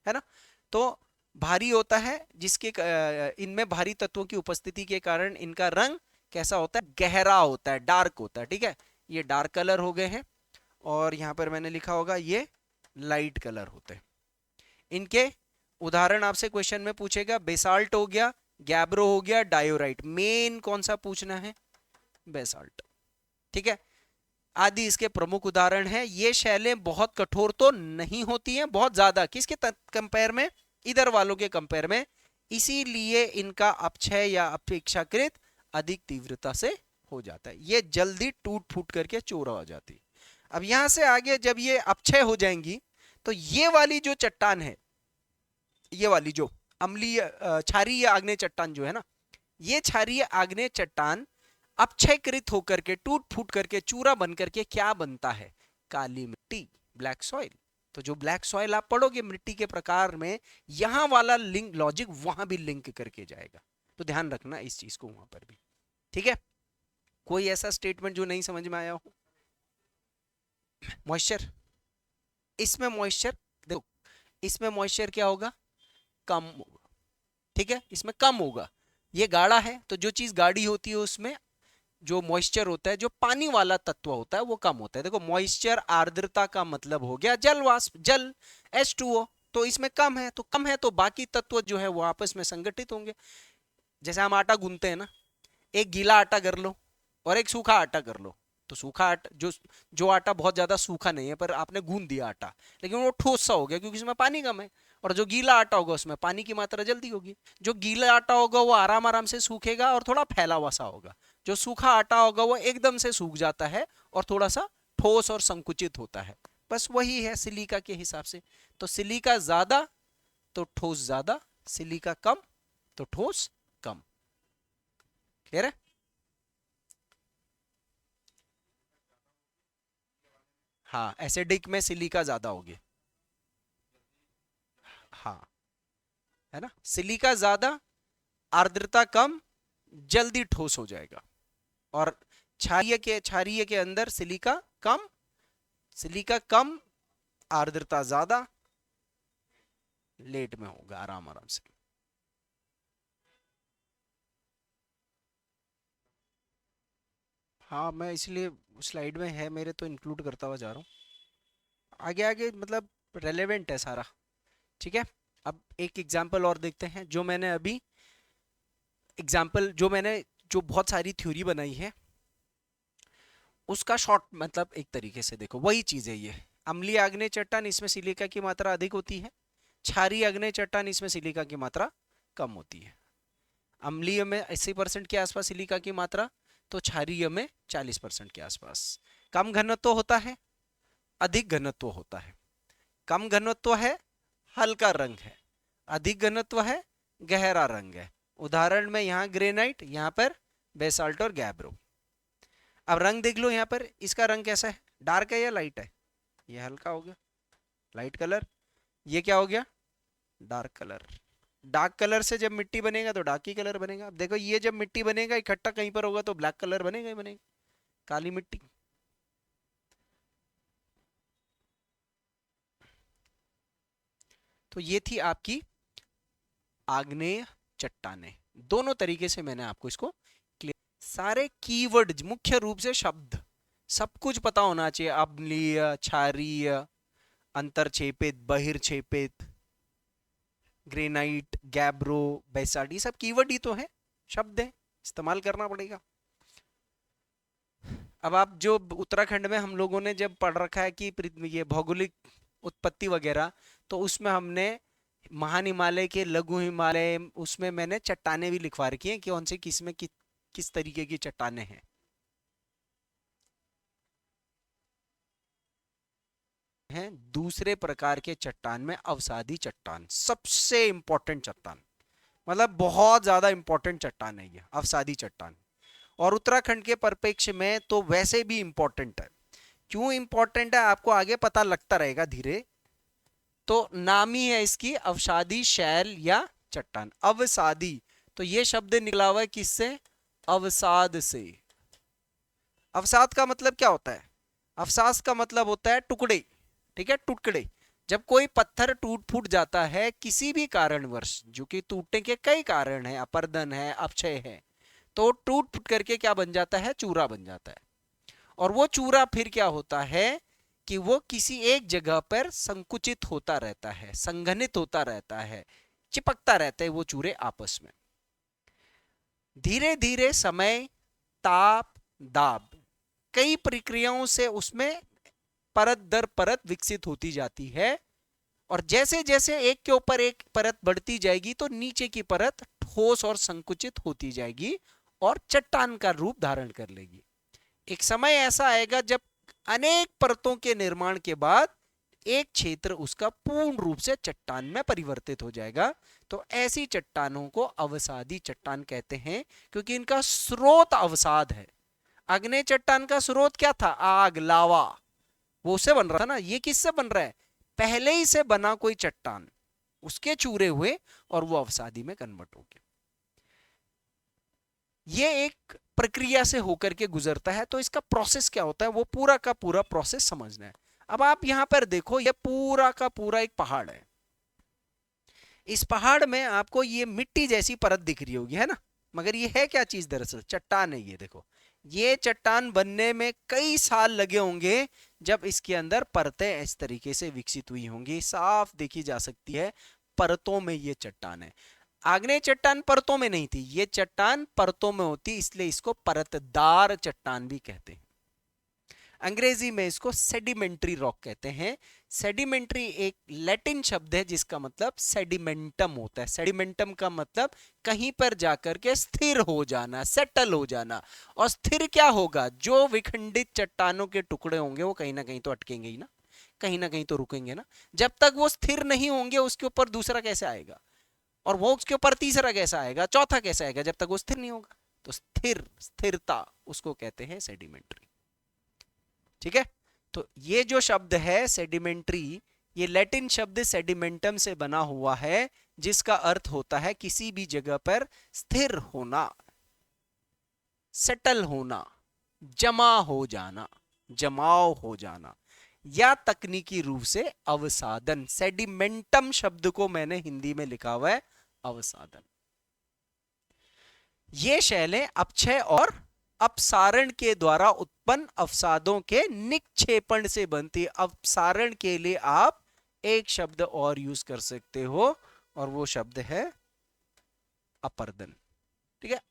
है ना। तो भारी होता है, जिसके इनमें भारी तत्वों की उपस्थिति के कारण इनका रंग कैसा होता है, गहरा होता है, डार्क होता है। ठीक है, ये डार्क कलर हो गए हैं, और यहां पर मैंने लिखा होगा ये लाइट कलर होते हैं। इनके उदाहरण आपसे क्वेश्चन में पूछेगा, बेसाल्ट हो गया, गैब्रो हो गया, डायोराइट। मेन कौन सा पूछना है, बेसाल्ट। ठीक है, आदि इसके प्रमुख उदाहरण हैं। ये शैलें बहुत कठोर तो नहीं होती हैं, बहुत ज्यादा, किसके कंपेयर में, इधर वालों के कंपेयर में, इसीलिए इनका अपक्षय या अपेक्षाकृत अधिक तीव्रता से हो जाता है। ये जल्दी टूट फूट करके चूरा हो जाती है। अब यहां से आगे जब ये अपक्षय हो जाएंगी, तो ये वाली जो चट्टान है, ये वाली जो अम्लीय क्षारीय आग्नेय चट्टान जो है ना, ये क्षारीय आग्नेय चट्टान अपक्षयकृत होकर के, टूट फूट करके, चूरा बन करके क्या बनता है, काली मिट्टी, ब्लैक सॉइल। तो जो ब्लैक सॉइल आप पढ़ोगे मिट्टी के प्रकार में, यहां वाला लिंक लॉजिक वहां भी लिंक करके जाएगा। तो ध्यान रखना इस चीज को वहां पर भी। ठीक है, कोई ऐसा स्टेटमेंट जो नहीं समझ में आया हो। मॉइस्चर, इसमें मॉइस्चर देखो, इसमें मॉइस्चर क्या होगा, कम होगा। ठीक है, इसमें कम होगा। ये गाढ़ा है, तो जो चीज गाढ़ी होती है उसमें जो मॉइस्चर होता है, जो पानी वाला तत्व होता है, वो कम होता है। देखो मॉइस्चर आर्द्रता का मतलब हो गया जल वाष्प, जल H2O। तो इसमें कम है, तो कम है तो बाकी तत्व जो है वो आपस में संगठित होंगे। जैसे हम आटा गूंथते हैं ना, एक गीला आटा कर लो और एक सूखा आटा कर लो। तो सूखा आटा, जो आटा बहुत ज्यादा सूखा नहीं है पर आपने गूंद दिया आटा, लेकिन वो ठोस सा हो गया क्योंकि इसमें पानी कम है। और जो गीला आटा होगा उसमें पानी की मात्रा जल्दी होगी। जो गीला आटा होगा वो आराम आराम से सूखेगा और थोड़ा फैला हुआ सा होगा। जो सूखा आटा होगा वो एकदम से सूख जाता है और थोड़ा सा ठोस और संकुचित होता है। बस वही है सिलिका के हिसाब से। तो सिलिका ज्यादा तो ठोस ज्यादा, सिलिका कम तो ठोस कम। क्लियर है। हाँ, एसिडिक में सिलिका ज्यादा होगी। हाँ, है ना, सिलिका ज्यादा, आर्द्रता कम, जल्दी ठोस हो जाएगा। और क्षारीय के अंदर सिलिका कम, आर्द्रता ज्यादा, लेट में होगा, आराम आराम से। हाँ, मैं इसलिए स्लाइड में है मेरे तो इंक्लूड करता हुआ जा रहा हूँ। आगे आगे मतलब रेलेवेंट है सारा। ठीक है, अब एक एग्जाम्पल और देखते हैं। जो बहुत सारी थ्योरी बनाई है उसका शॉर्ट मतलब एक तरीके से देखो, वही चीज है ये। अम्लीय आग्नेय चट्टान, इसमें सिलिका की मात्रा अधिक होती है। क्षारीय आग्नेय चट्टान, इसमें सिलिका की मात्रा कम होती है। अम्लीय में 80% के आसपास सिलिका की मात्रा, तो क्षारीय में 40% के आसपास। कम घनत्व होता है, अधिक घनत्व होता है। कम घनत्व है, हल्का रंग है। अधिक घनत्व है, गहरा रंग है। उदाहरण में यहाँ ग्रेनाइट, यहाँ पर बेसाल्ट और गैब्रो। अब रंग देख लो, यहाँ पर इसका रंग कैसा है, डार्क है या लाइट है? ये हल्का हो गया लाइट कलर, ये क्या हो गया डार्क कलर। डार्क कलर से जब मिट्टी बनेगा तो डार्क ही कलर बनेगा। अब देखो ये जब मिट्टी बनेगा इकट्ठा कहीं पर होगा तो ब्लैक कलर बनेगा ही बनेगा, काली मिट्टी। तो ये थी आपकी आग्नेय चट्टानें। दोनों तरीके से मैंने आपको इसको क्लियर, सारे कीवर्ड मुख्य रूप से शब्द सब कुछ पता होना चाहिए। अम्लीय, क्षारीय, अंतरक्षेपित, बहिर्क्षेपित, ग्रेनाइट, गैब्रो, बैसाल्ट, ये सब कीवर्ड ही तो है, शब्द है, इस्तेमाल करना पड़ेगा। अब आप जो उत्तराखंड में हम लोगों ने जब पढ़ रखा है कि ये भौगोलिक उत्पत्ति वगैरह, तो उसमें हमने महान हिमालय के, लघु हिमालय, उसमें मैंने चट्टानें भी लिखवा रखी हैं कि कौन से किस में किस तरीके की चट्टानें हैं। दूसरे प्रकार के चट्टान में अवसादी चट्टान सबसे इंपॉर्टेंट चट्टान, मतलब बहुत ज्यादा इंपॉर्टेंट चट्टान है ये अवसादी चट्टान। और उत्तराखंड के परिप्रेक्ष्य में तो वैसे भी इंपॉर्टेंट है। क्यों इंपॉर्टेंट है आपको आगे पता लगता रहेगा धीरे। तो नाम ही है इसकी अवसादी शैल या चट्टान। अवसादी, तो ये शब्द निकला हुआ है किससे? अवसाद से। अवसाद का मतलब क्या होता है? अवसाद का मतलब होता है टुकड़े, ठीक है, टुकड़े। जब कोई पत्थर टूट फूट जाता है किसी भी कारणवश, जो कि टूटने के कई कारण है, अपरदन है, अपक्षय है, तो टूट फूट करके क्या बन जाता है? चूरा बन जाता है। और वो चूरा फिर क्या होता है कि वो किसी एक जगह पर संकुचित होता रहता है, संघनित होता रहता है, चिपकता रहता है वो चूरे आपस में। धीरे धीरे समय, ताप, दाब, कई प्रक्रियाओं से उसमें परत दर परत विकसित होती जाती है। और जैसे जैसे एक के ऊपर एक परत बढ़ती जाएगी तो नीचे की परत ठोस और संकुचित होती जाएगी और चट्टान का रूप धारण कर लेगी। एक समय ऐसा आएगा जब अनेक परतों के निर्माण के बाद एक क्षेत्र उसका पूर्ण रूप से चट्टान में परिवर्तित हो जाएगा। तो ऐसी चट्टानों को अवसादी चट्टान कहते हैं, क्योंकि इनका स्रोत अवसाद है। अग्नि चट्टान का स्रोत क्या था? आग, लावा, वो उससे बन रहा था ना। ये किससे बन रहा है? पहले ही से बना कोई चट्टान, उसके चूरे हुए और वो अवसादी में कन्वर्ट हो गया। ये एक प्रक्रिया से होकर के गुजरता है। तो इसका प्रोसेस क्या होता है वो पूरा का पूरा प्रोसेस समझना है। अब आप यहां पर देखो, ये पूरा का पूरा एक पहाड़ है। इस पहाड़ में आपको ये मिट्टी जैसी परत दिख रही होगी, है ना? मगर ये है क्या चीज? दरअसल चट्टान है। ये देखो, ये चट्टान बनने में कई साल लगे होंगे, जब इसके अंदर परतें इस तरीके से विकसित हुई होंगी। साफ देखी जा सकती है परतों में ये चट्टान है। आग्नेय चट्टान परतों में नहीं थी, ये चट्टान परतों में होती, इसलिए इसको परतदार चट्टान भी कहते हैं। अंग्रेजी में इसको सेडिमेंट्री रॉक कहते हैं। सेडिमेंट्री एक लैटिन शब्द है जिसका मतलब सेडिमेंटम होता है। सेडिमेंटम का मतलब कहीं पर जाकर के स्थिर हो जाना, सेटल हो जाना। और स्थिर क्या होगा? जो विखंडित चट्टानों के टुकड़े होंगे वो कहीं ना कहीं तो अटकेंगे ही ना, कहीं ना कहीं तो रुकेंगे ना। जब तक वो स्थिर नहीं होंगे उसके ऊपर दूसरा कैसे आएगा, और वो उसके ऊपर तीसरा कैसा आएगा, चौथा कैसे आएगा, जब तक वो स्थिर नहीं होगा। तो स्थिर, स्थिरता, उसको कहते हैं सेडिमेंट्री। ठीक है, तो ये जो शब्द है सेडिमेंट्री, ये लैटिन शब्द सेडिमेंटम से बना हुआ है, जिसका अर्थ होता है किसी भी जगह पर स्थिर होना, सेटल होना, जमा हो जाना, जमाव हो जाना, या तकनीकी रूप से अवसादन। सेडिमेंटम शब्द को मैंने हिंदी में लिखा हुआ है अवसादन। ये शैलें अपक्षय और अपसारण के द्वारा उत्पन्न अवसादों के निक्षेपण से बनती। अपसारण के लिए आप एक शब्द और यूज कर सकते हो और वो शब्द है अपर्दन। ठीक है,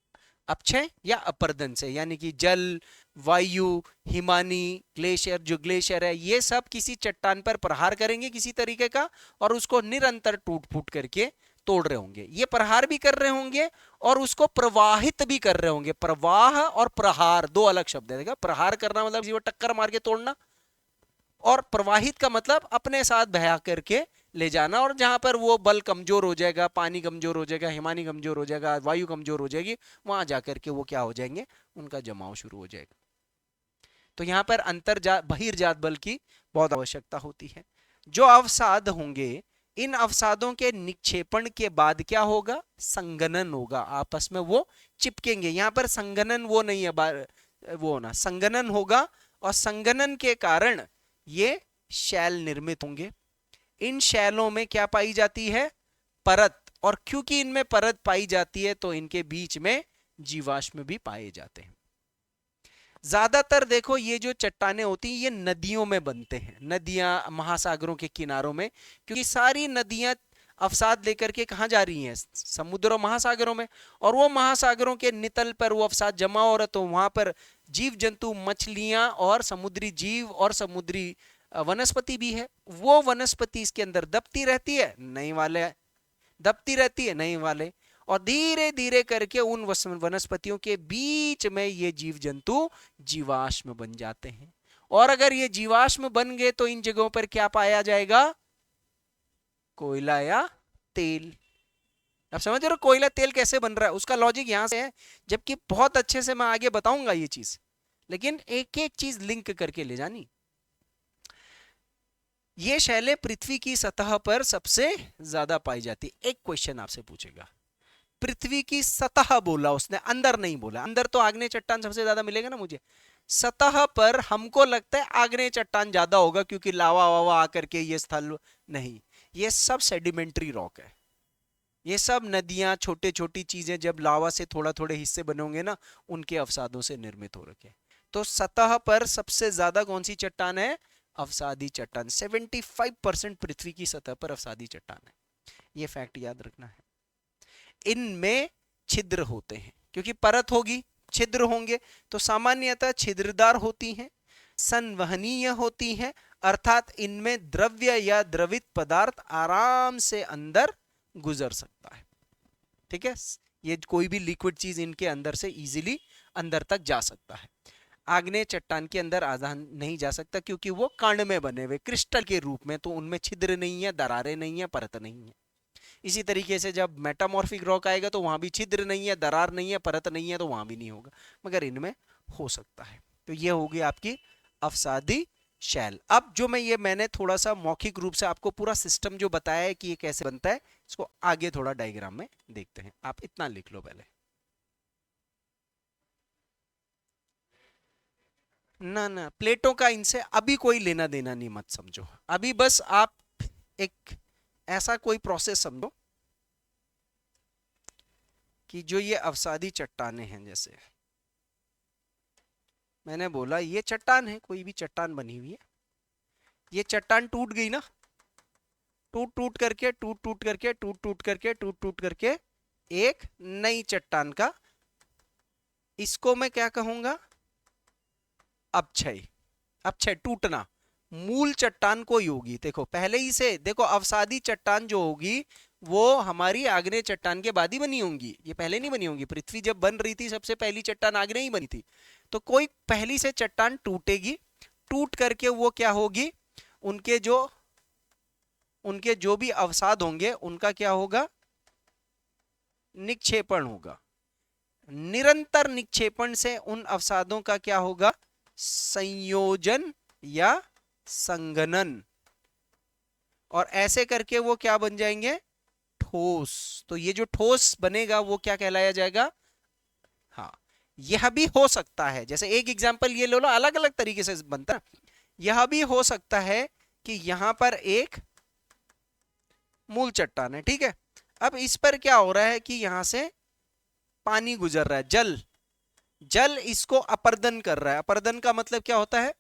अपक्षय या अपर्दन से, यानी कि जल, वायु, हिमानी, ग्लेशियर, जो ग्लेशियर है, ये सब किसी चट्टान पर प्रहार करेंगे किसी तरीके का, और उसको निरंतर टूट फूट करके तोड़ रहे होंगे। ये प्रहार भी कर रहे होंगे और उसको प्रवाहित भी कर रहे होंगे। प्रवाह और प्रहार दो अलग शब्द है। देखा, प्रहार करना मतलब जीवन टक्कर मार के तोड़ना, और प्रवाहित का मतलब अपने साथ बहा करके ले जाना। और जहां पर वो बल कमजोर हो जाएगा, पानी कमजोर हो जाएगा, हिमानी कमजोर हो जाएगा, वायु कमजोर हो जाएगी, वहां जाकर के वो क्या हो जाएंगे, उनका जमाव शुरू हो जाएगा। तो यहाँ पर बहिर्जात बल की बहुत आवश्यकता होती है। जो अवसाद होंगे, इन अवसादों के निक्षेपण के बाद क्या होगा, संघनन होगा, आपस में वो चिपकेंगे। यहाँ पर संघनन वो नहीं है, वो ना संघनन होगा, और संघनन के कारण ये शैल निर्मित होंगे। इन शैलों में क्या पाई जाती है, परत, और क्योंकि इनमें परत पाई जाती है तो इनके बीच में जीवाश्म भी पाए जाते हैं। ज्यादातर देखो ये जो चट्टानें होती हैं ये नदियों में बनते हैं, नदियां महासागरों के किनारों में, क्योंकि सारी नदियां अवसाद लेकर के कहाँ जा रही हैं, समुद्र और महासागरों में, और वो महासागरों के नितल पर वो अवसाद जमा हो रहा, तो वहां पर जीव जंतु, मछलियां और समुद्री जीव और समुद्री वनस्पति भी है। वो वनस्पति इसके अंदर दबती रहती है, नहीं वाले दबती रहती है, नहीं वाले, और धीरे धीरे करके उन वनस्पतियों के बीच में ये जीव जंतु जीवाश्म बन जाते हैं। और अगर ये जीवाश्म बन गए तो इन जगहों पर क्या पाया जाएगा, कोयला या तेल। अब समझ रहे हो कोयला तेल कैसे बन रहा है, उसका लॉजिक यहां से है, जबकि बहुत अच्छे से मैं आगे बताऊंगा ये चीज, लेकिन एक एक चीज लिंक करके ले जानी। ये शैलें पृथ्वी की सतह पर सबसे ज्यादा पाई जाती। एक क्वेश्चन आपसे पूछेगा, पृथ्वी की सतह बोला उसने, अंदर नहीं बोला। अंदर तो आग्नेय चट्टान सबसे ज्यादा मिलेगा ना मुझे, सतह पर हमको लगता है आग्नेय चट्टान ज्यादा होगा, क्योंकि लावा वावा आकर के ये स्थल, नहीं, ये सब सेडिमेंट्री रॉक है। ये सब नदियां, छोटे छोटी चीजें जब लावा से थोड़ा थोड़े हिस्से बनोगे ना, उनके अवसादों से निर्मित हो रखे। तो सतह पर सबसे ज्यादा कौन सी चट्टान है, अवसादी चट्टान। 75% पृथ्वी की सतह पर अवसादी चट्टान है, ये फैक्ट याद रखना है। इनमें छिद्र होते हैं, क्योंकि परत होगी, छिद्र होंगे, तो सामान्यतः छिद्रदार होती हैं, संवहनीय होती हैं, अर्थात इनमें द्रव्य या द्रवित पदार्थ आराम से अंदर गुजर सकता है। ठीक है, ये कोई भी लिक्विड चीज इनके अंदर से इजीली अंदर तक जा सकता है। आग्नेय चट्टान के अंदर आसान नहीं जा सकता, क्योंकि वो कण में बने हुए क्रिस्टल के रूप में, तो उनमें छिद्र नहीं है, दरारें नहीं है, परत नहीं है। इसी तरीके से जब मेटामॉर्फिक रॉक आएगा तो वहां भी छिद्र नहीं है, दरार नहीं है, परत नहीं है, तो वहां भी नहीं होगा, मगर इनमें हो सकता है। तो ये होगी आपकी अवसादी शैल। अब जो मैंने थोड़ा सा मौखिक रूप से आपको पूरा सिस्टम जो बताया है कि ये कैसे बनता है, इसको आगे थोड़ा डायग्राम में देखते हैं। आप इतना लिख लो पहले, ना ना प्लेटों का इनसे अभी कोई लेना देना नहीं, मत समझो अभी, बस आप एक ऐसा कोई प्रोसेस समझो कि जो ये अवसादी चट्टानें हैं, जैसे मैंने बोला ये चट्टान है, कोई भी चट्टान बनी हुई है, ये चट्टान टूट गई ना, टूट टूट करके टूट टूट करके टूट टूट करके टूट टूट करके एक नई चट्टान का, इसको मैं क्या कहूंगा, अपक्षय। अपक्षय टूटना, मूल चट्टान कोई होगी, देखो पहले ही से देखो, अवसादी चट्टान जो होगी वो हमारी आग्नेय चट्टान के बाद ही बनी होंगी, ये पहले नहीं बनी होंगी। पृथ्वी जब बन रही थी सबसे पहली चट्टान आग्नेय ही बनी थी, तो कोई पहली से चट्टान टूटेगी, टूट करके वो क्या होगी, उनके जो भी अवसाद होंगे उनका क्या होगा, निक्षेपण होगा। निरंतर निक्षेपण से उन अवसादों का क्या होगा, संयोजन या संघनन, और ऐसे करके वो क्या बन जाएंगे, ठोस। तो ये जो ठोस बनेगा वो क्या कहलाया जाएगा, हाँ, यह भी हो सकता है, जैसे एक एग्जांपल ये लो, अलग अलग तरीके से बनता है। यह भी हो सकता है कि यहां पर एक मूल चट्टान है, ठीक है, अब इस पर क्या हो रहा है कि यहां से पानी गुजर रहा है, जल इसको अपर्दन कर रहा है। अपर्दन का मतलब क्या होता है,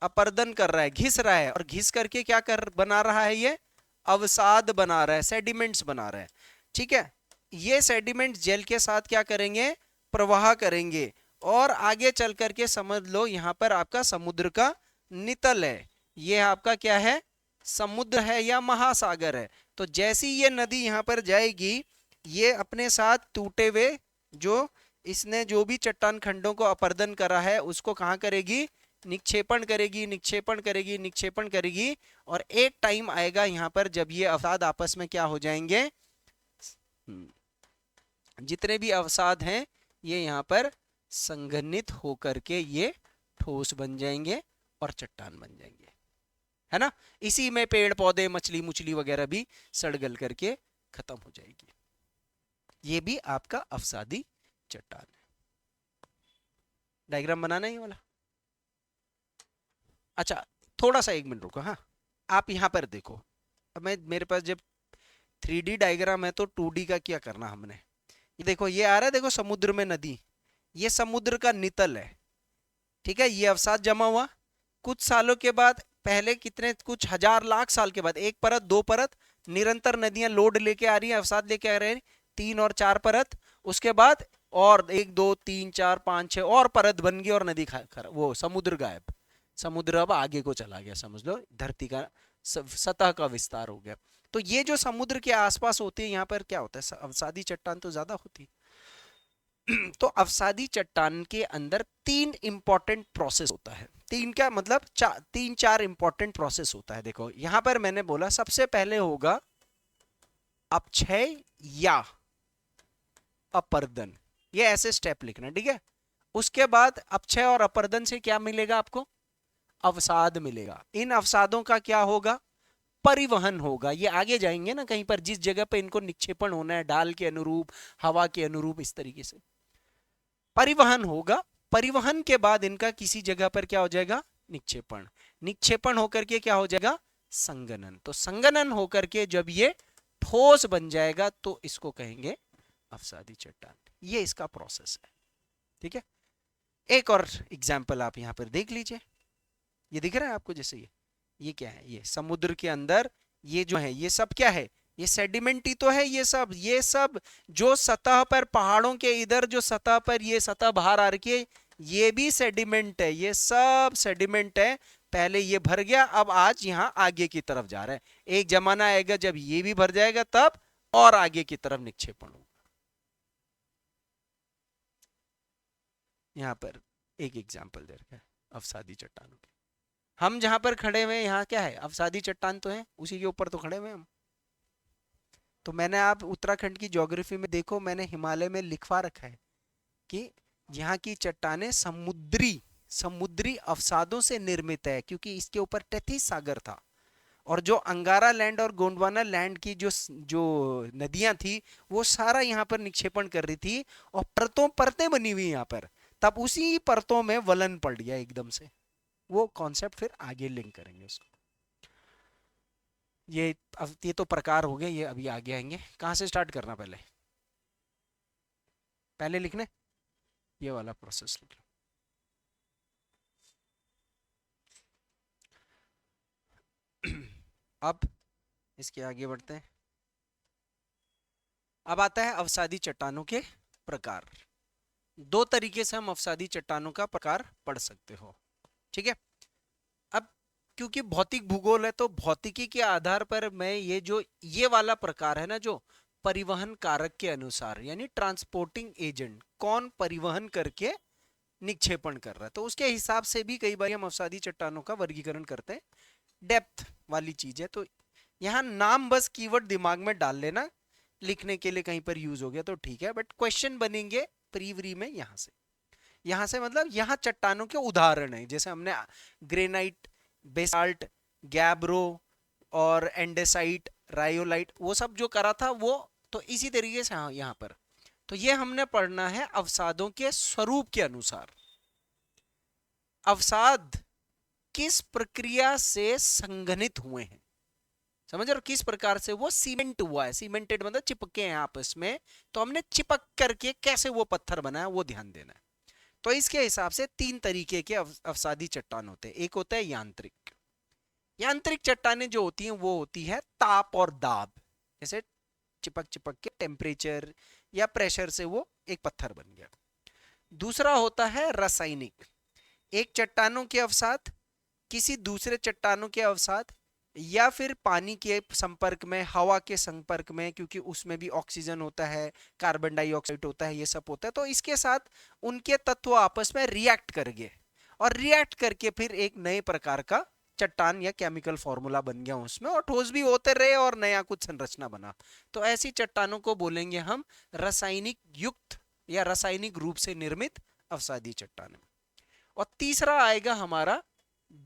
अपर्दन कर रहा है, घिस रहा है, और घिस करके क्या बना रहा है, ये अवसाद बना रहा है, सेडिमेंट्स बना रहा है। ठीक है, ये सेडिमेंट्स जल के साथ क्या करेंगे, प्रवाह करेंगे, और आगे चल करके समझ लो यहां पर आपका समुद्र का नितल है, ये आपका क्या है, समुद्र है या महासागर है। तो जैसी ये नदी यहां पर जाएगी, ये अपने साथ टूटे हुए जो इसने जो भी चट्टान खंडों को अपर्दन करा है उसको कहां करेगी, निक्षेपण करेगी, निक्षेपण करेगी, निक्षेपण करेगी, और एक टाइम आएगा यहां पर जब ये अवसाद आपस में क्या हो जाएंगे, जितने भी अवसाद हैं ये यहां पर संघनित होकर के ये ठोस बन जाएंगे और चट्टान बन जाएंगे, है ना। इसी में पेड़ पौधे मछली मुछली वगैरह भी सड़ गल करके खत्म हो जाएगी। ये भी आपका अवसादी चट्टान है। डायग्राम बनाना है ये वाला। अच्छा, थोड़ा सा 1 मिनट रुको। हाँ, आप यहां पर देखो, अब मैं मेरे पास जब 3D डायग्राम है तो 2D का क्या करना हमने। ये देखो, ये आ रहा है, देखो समुद्र में नदी, ये समुद्र का नितल है, ठीक है। ये अवसाद जमा हुआ, कुछ सालों के बाद, पहले कितने, कुछ हजार लाख साल के बाद, एक परत, दो परत, निरंतर नदियां लोड लेके आ रही हैं, अवसाद लेके आ रहे हैं, 3 और 4 परत, उसके बाद और 1 2 3 4 5 6 और परत बन गई और नदी वो समुद्र गायब। समुद्र अब आगे को चला गया, समझ लो धरती का सतह का विस्तार हो गया। तो ये जो समुद्र के आसपास होते हैं, यहाँ पर क्या होता है, अवसादी चट्टान तो ज्यादा होती है। तो अवसादी चट्टान के अंदर 3 इंपॉर्टेंट प्रोसेस होता है। 3 क्या मतलब, 3-4 इंपॉर्टेंट प्रोसेस होता है। देखो यहां पर मैंने बोला सबसे पहले होगा अपक्षय या अपर्दन, ये ऐसे स्टेप लिखना, ठीक है। उसके बाद अपक्षय और अपर्दन से क्या मिलेगा आपको, अवसाद मिलेगा। इन अवसादों का क्या होगा, परिवहन होगा। ये आगे जाएंगे ना कहीं पर, जिस जगह पे इनको निक्षेपण होना है, ढाल के अनुरूप, हवा के अनुरूप, इस तरीके से परिवहन होगा। परिवहन के बाद इनका किसी जगह पर क्या हो जाएगा, निक्षेपण। निक्षेपण होकर के क्या हो जाएगा, संगनन। तो संगनन होकर के जब ये ठोस बन जाएगा तो इसको कहेंगे अवसादी चट्टान। ये इसका प्रोसेस है, ठीक है। एक और एग्जाम्पल आप यहां पर देख लीजिए, ये दिख रहा है आपको, जैसे ये क्या है, ये समुद्र के अंदर ये जो है, ये सब क्या है, ये सेडिमेंट ही तो है। ये सब जो सतह पर, पहाड़ों के इधर जो सतह पर ये सतह बाहर आ रही है, ये भी सेडिमेंट है, ये सब सेडिमेंट है। पहले ये भर गया, अब आज यहां आगे की तरफ जा रहा है। एक जमाना आएगा जब ये भी भर जाएगा, तब और आगे की तरफ निक्षेपण होगा। यहां पर एक एग्जाम्पल दे रखा है अवसादी चट्टानों के। हम जहां पर खड़े हुए हैं, यहाँ क्या है, अवसादी चट्टान तो है, उसी के ऊपर तो खड़े हुए हम। तो मैंने, आप उत्तराखंड की ज्योग्राफी में देखो, मैंने हिमालय में लिखवा रखा है कि यहाँ की चट्टानें समुद्री समुद्री अवसादों से निर्मित है, क्योंकि इसके ऊपर टेथिस सागर था। और जो अंगारा लैंड और गोंडवाना लैंड की जो जो नदियां थी, वो सारा यहाँ पर निक्षेपण कर रही थी, और परतों परतें बनी हुई यहाँ पर। तब उसी परतों में वलन पड़ गया एकदम से। वो कॉन्सेप्ट फिर आगे लिंक करेंगे उसको। ये तो प्रकार हो गए, ये अभी आगे आएंगे। कहाँ से स्टार्ट करना, पहले पहले लिखने, ये वाला प्रोसेस लिख लो। अब इसके आगे बढ़ते हैं। अब आता है अवसादी चट्टानों के प्रकार। 2 तरीके से हम अवसादी चट्टानों का प्रकार पढ़ सकते हो, ठीक है। अब क्योंकि भौतिक भूगोल है, तो भौतिकी के आधार पर मैं ये वाला प्रकार है ना, जो परिवहन कारक के अनुसार, यानी ट्रांसपोर्टिंग एजेंट, कौन परिवहन करके निक्षेपण कर रहा है, तो उसके हिसाब से भी कई बार हम अवसादी चट्टानों का वर्गीकरण करते हैं। डेप्थ वाली चीज है, तो यहाँ नाम बस कीवर्ड दिमाग में डाल लेना, लिखने के लिए कहीं पर यूज हो गया तो ठीक है, बट क्वेश्चन बनेंगे प्रीवरी में। यहाँ से मतलब यहाँ चट्टानों के उदाहरण है, जैसे हमने ग्रेनाइट, बेसाल्ट, गैब्रो और एंडेसाइट, रायोलाइट, वो सब जो करा था वो, तो इसी तरीके से हाँ यहाँ पर। तो ये हमने पढ़ना है अवसादों के स्वरूप के अनुसार। अवसाद किस प्रक्रिया से संघनित हुए हैं, समझ रहे हो, किस प्रकार से वो सीमेंट हुआ है। सीमेंटेड मतलब चिपके हैं आपस में, तो हमने चिपक करके कैसे वो पत्थर बनाया, वो ध्यान देना है। तो इसके हिसाब से 3 तरीके के अवसादी चट्टान होते हैं। एक होता है यांत्रिक। यांत्रिक चट्टानें जो होती हैं वो होती है ताप और दाब, जैसे चिपक चिपक के टेम्परेचर या प्रेशर से वो एक पत्थर बन गया। दूसरा होता है रासायनिक। एक चट्टानों के अवसाद किसी दूसरे चट्टानों के अवसाद, या फिर पानी के संपर्क में, हवा के संपर्क में, क्योंकि उसमें भी ऑक्सीजन होता है, कार्बन डाइऑक्साइड होता है, ये सब होता है, तो इसके साथ उनके तत्व आपस में रिएक्ट करेंगे, और रिएक्ट करके फिर एक नए प्रकार का चट्टान या केमिकल फॉर्मूला बन गया उसमें, और ठोस भी होते रहे और नया कुछ संरचना बना। तो ऐसी चट्टानों को बोलेंगे हम रासायनिक युक्त या रासायनिक रूप से निर्मित अवसादी चट्टान। और तीसरा आएगा हमारा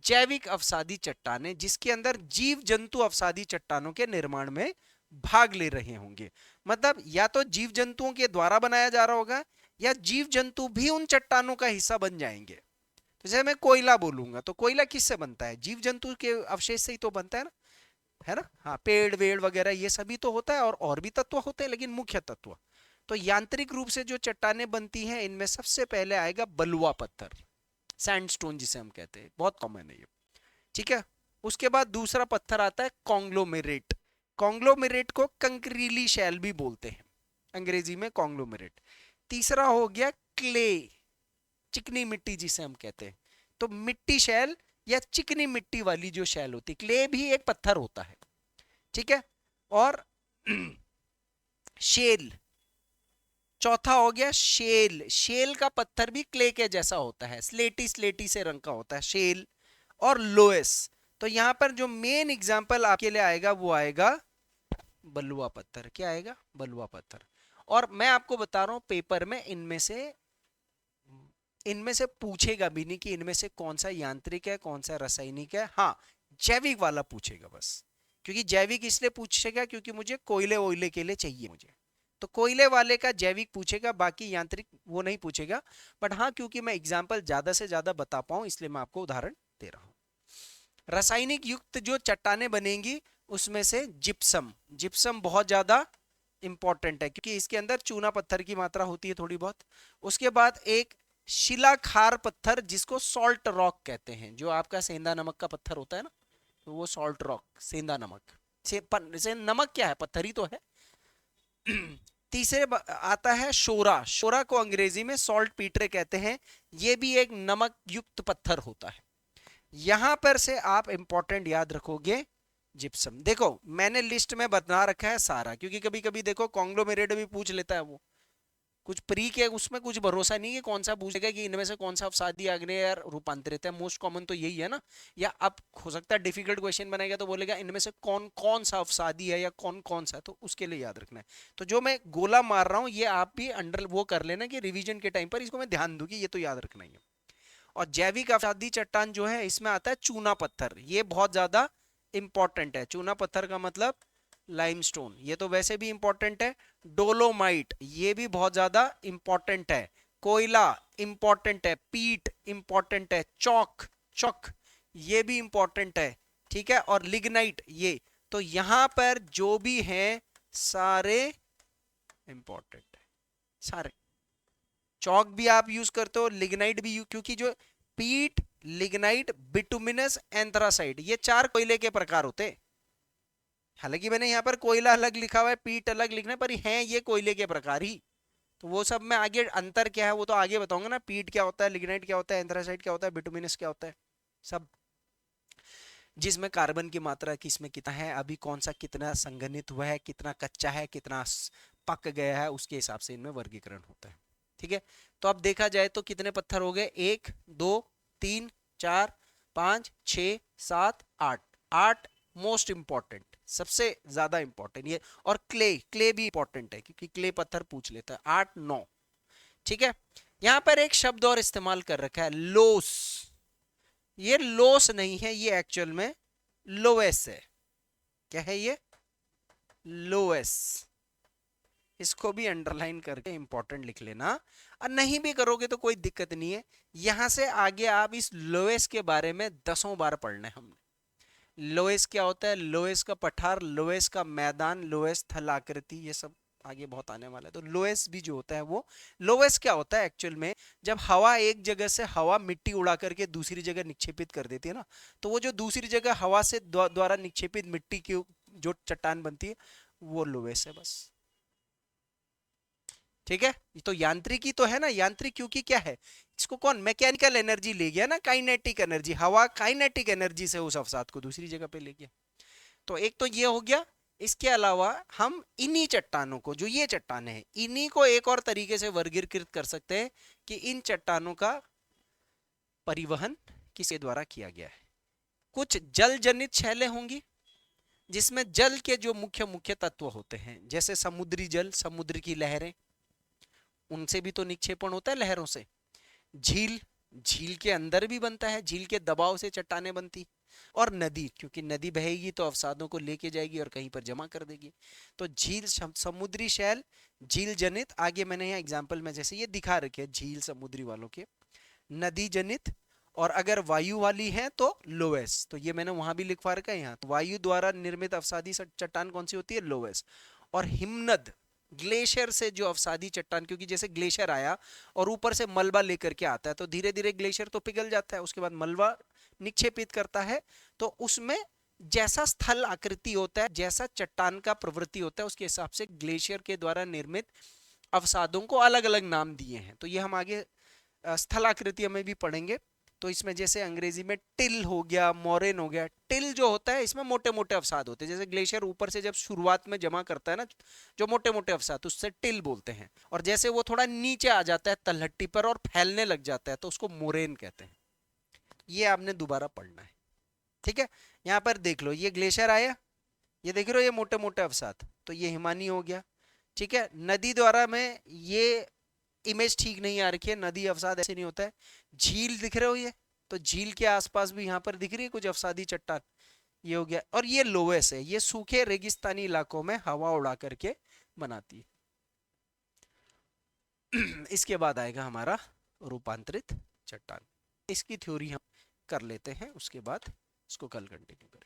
जैविक अवसादी चट्टानें, जिसके अंदर जीव जंतु अवसादी चट्टानों के निर्माण में भाग ले रहे होंगे। मतलब या तो जीव जंतुओं के द्वारा बनाया जा रहा होगा या जीव जंतु भी उन चट्टानों का हिस्सा बन जाएंगे। तो जैसे मैं कोयला बोलूंगा तो कोयला किससे बनता है? जीव जंतु के अवशेष से ही तो बनता है ना? हाँ, पेड़ वेड़ वगैरह ये सभी तो होता है, और भी तत्व होते हैं, लेकिन मुख्य तत्व। तो यांत्रिक रूप से जो चट्टानें बनती हैं, इनमें सबसे पहले आएगा बलुआ पत्थर, सैंडस्टोन जिसे हम कहते हैं, बहुत कॉमन है ये, ठीक है। उसके बाद दूसरा पत्थर आता है कॉन्ग्लोमेरेट। कॉन्ग्लोमेरेट को कंकरीली शैल भी बोलते हैं अंग्रेजी में, कॉन्ग्लोमेरेट। तीसरा हो गया क्ले, चिकनी मिट्टी जिसे हम कहते हैं। तो मिट्टी शैल या चिकनी मिट्टी वाली जो शैल होती है, क्ले भी एक पत्थर होता है, ठीक है। और शेल, चौथा हो गया शेल। शेल का पत्थर भी क्ले के जैसा होता है, स्लेटी स्लेटी से रंग का होता है, शेल। और लोएस। तो यहां पर जो मेन एग्जांपल आपके लिए आएगा वो आएगा बलुआ पत्थर। क्या आएगा? बलुआ पत्थर। और मैं आपको बता रहा हूं पेपर में इनमें से पूछेगा भी नहीं कि इनमें से कौन सा यांत्रिक है कौन सा रासायनिक है। हाँ, जैविक वाला पूछेगा बस, क्योंकि जैविक इसलिए पूछेगा क्योंकि मुझे कोयले वोयले के लिए चाहिए मुझे, तो कोयले वाले का जैविक पूछेगा, बाकी यांत्रिक वो नहीं पूछेगा। बट हाँ, क्योंकि मैं एग्जाम्पल ज्यादा से ज्यादा बता पाऊं इसलिए मैं आपको उदाहरण दे रहा हूं। रासायनिक युक्त जो चट्टानें बनेंगी उसमें से जिप्सम, जिप्सम बहुत ज्यादा इंपॉर्टेंट है क्योंकि इसके अंदर चूना पत्थर की मात्रा होती है थोड़ी बहुत। उसके बाद एक शिलाखार पत्थर जिसको सॉल्ट रॉक कहते हैं, जो आपका सेंधा नमक का पत्थर होता है ना, तो वो सॉल्ट रॉक, सेंधा नमक से नमक क्या है? पत्थर ही तो है। तीसरे आता है शोरा। शोरा को अंग्रेजी में सॉल्ट पीटरे कहते हैं, ये भी एक नमक युक्त पत्थर होता है। यहां पर से आप इंपॉर्टेंट याद रखोगे जिप्सम। देखो मैंने लिस्ट में बता रखा है सारा, क्योंकि कभी कभी देखो कॉन्ग्लोमेरेट भी पूछ लेता है वो, कुछ प्री के उसमें कुछ भरोसा नहीं है कौन सा पूछेगा कि इनमें से कौन सा अवसादी आग्नेय या रूपांतरित है। मोस्ट कॉमन तो यही है ना। या अब हो सकता है डिफिकल्ट क्वेश्चन बनाएगा तो बोलेगा इनमें से कौन कौन सा अवसादी है या कौन कौन सा, तो उसके लिए याद रखना है। तो जो मैं गोला मार रहा हूं ये आप भी अंडर वो कर लेना कि रिवीजन के टाइम पर इसको मैं ध्यान दूंगी, ये तो याद रखना ही है। और जैविक अवसादी चट्टान जो है इसमें आता है चूना पत्थर, ये बहुत ज्यादा इंपॉर्टेंट है। चूना पत्थर का मतलब लाइमस्टोन, ये तो वैसे भी इंपॉर्टेंट है। डोलोमाइट, ये भी बहुत ज्यादा इंपॉर्टेंट है। कोयला इंपॉर्टेंट है। पीट इंपॉर्टेंट है। चौक, चौक ये भी इंपॉर्टेंट है, ठीक है। और लिग्नाइट, ये तो यहां पर जो भी हैं सारे इंपॉर्टेंट है, सारे। चौक भी आप यूज करते हो, लिग्नाइट भी क्योंकि जो पीट, लिग्नाइट, बिटुमिनस, एंथ्रासाइट, ये चार कोयले के प्रकार होते हैं। हालांकि मैंने यहाँ पर कोयला अलग लिखा हुआ है, पीट अलग लिखना है, पर हैं ये कोयले के प्रकार ही। तो वो सब मैं आगे अंतर क्या है वो तो आगे बताऊंगा ना, पीट क्या होता है, लिग्नाइट क्या होता है, एंथ्रासाइट क्या होता है, बिटुमिनस क्या होता है, सब। जिसमें कार्बन की मात्रा किसमें कितना है, अभी कौन सा कितना संघनित हुआ है, कितना कच्चा है, कितना पक गया है, उसके हिसाब से इनमें वर्गीकरण होता है, ठीक है। तो अब देखा जाए तो कितने पत्थर हो गए? 1 2 3 4 5 6 7 8, 8 मोस्ट इंपॉर्टेंट, सबसे ज्यादा इंपॉर्टेंट ये। और क्ले, क्ले भी इंपॉर्टेंट है क्योंकि क्ले पत्थर पूछ लेता है। 8 9, ठीक है। यहां पर एक शब्द और इस्तेमाल कर रखा है, लोस। ये लोस नहीं है, ये एक्चुअल में लोएस है। क्या है ये? लोएस। इसको भी अंडरलाइन करके इंपॉर्टेंट लिख लेना, और नहीं भी करोगे तो कोई दिक्कत नहीं है। यहां से आगे आप इस लोएस के बारे में 10 बार पढ़ना है हमने। लोएस क्या होता है, लोएस का पठार, लोएस का मैदान, लोएस थलाकृति, ये सब आगे बहुत आने वाला है। तो लोएस भी जो होता है वो, लोएस क्या होता है एक्चुअल में, जब हवा एक जगह से हवा मिट्टी उड़ा करके दूसरी जगह निक्षेपित कर देती है ना, तो वो जो दूसरी जगह हवा से द्वारा निक्षेपित मिट्टी की जो चट्टान बनती है वो लोएस है, बस, ठीक है। तो यांत्रिकी तो है ना, यांत्रिक क्योंकि क्या है, इसको कौन मैकेनिकल एनर्जी ले गया ना, काइनेटिक एनर्जी, हवा काइनेटिक एनर्जी से उस अवसाद को दूसरी जगह पे ले गया। तो एक तो ये हो गया। इसके अलावा हम इन्हीं चट्टानों को, जो ये चट्टानें हैं, इन्हीं को एक और तरीके से वर्गीकृत कर सकते हैं कि इन चट्टानों का परिवहन किसके द्वारा किया गया है। कुछ जल जनित शैलें होंगी जिसमें जल के जो मुख्य मुख्य तत्व होते हैं, जैसे समुद्री जल, समुद्र की लहरें, उनसे भी तो निक्षेपण होता है लहरों से। झील, झील के अंदर भी बनता है, झील के दबाव से चट्टानें बनती। और नदी, क्योंकि नदी बहेगी तो अवसादों को लेके जाएगी और कहीं पर जमा कर देगी। तो झील समुद्री शैल, झील जनित, आगे मैंने यहाँ एग्जाम्पल में जैसे ये दिखा रखे हैं झील समुद्री वालों के, नदी जनित। और अगर वायु वाली है तो लोएस, तो ये मैंने वहां भी लिखवा रखा है यहाँ, तो वायु द्वारा निर्मित अवसादी चट्टान कौन सी होती है, लोएस। और हिमनद, ग्लेशियर से जो अवसादी चट्टान, क्योंकि जैसे ग्लेशियर आया और ऊपर से मलबा लेकर के आता है तो धीरे धीरे ग्लेशियर तो पिघल जाता है, उसके बाद मलबा निक्षेपित करता है, तो उसमें जैसा स्थल आकृति होता है, जैसा चट्टान का प्रवृत्ति होता है, उसके हिसाब से ग्लेशियर के द्वारा निर्मित अवसादों को अलग अलग नाम दिए हैं। तो ये हम आगे स्थलाकृति में भी पढ़ेंगे। तो इसमें जैसे अंग्रेजी में टिल हो गया, मोरेन हो गया। टिल जो होता है इसमें मोटे मोटे अवसाद होते हैं, जैसे ग्लेशियर ऊपर से जब शुरुआत में जमा करता है ना जो मोटे मोटे अवसाद, उससे टिल बोलते हैं। और जैसे वो थोड़ा नीचे आ जाता है तलहट्टी पर और फैलने लग जाता है तो उसको मोरेन कहते हैं। ये आपने दोबारा पढ़ना है, ठीक है। यहाँ पर देख लो, ये ग्लेशियर आया, ये देख रहे हो ये मोटे मोटे अवसाद, तो ये हिमानी हो गया, ठीक है। नदी द्वारा में ये इमेज ठीक नहीं आ रखी है, नदी अवसाद ऐसे नहीं होता है। झील दिख रहे हो ये, तो झील के आसपास भी यहाँ पर दिख रही है कुछ अवसादी चट्टान, ये हो गया। और ये लोवेस है, ये सूखे रेगिस्तानी इलाकों में हवा उड़ा करके बनाती है। इसके बाद आएगा हमारा रूपांतरित चट्टान, इसकी थ्योरी हम कर लेते हैं, उसके बाद इसको कल कंटिन्यू करेंगे।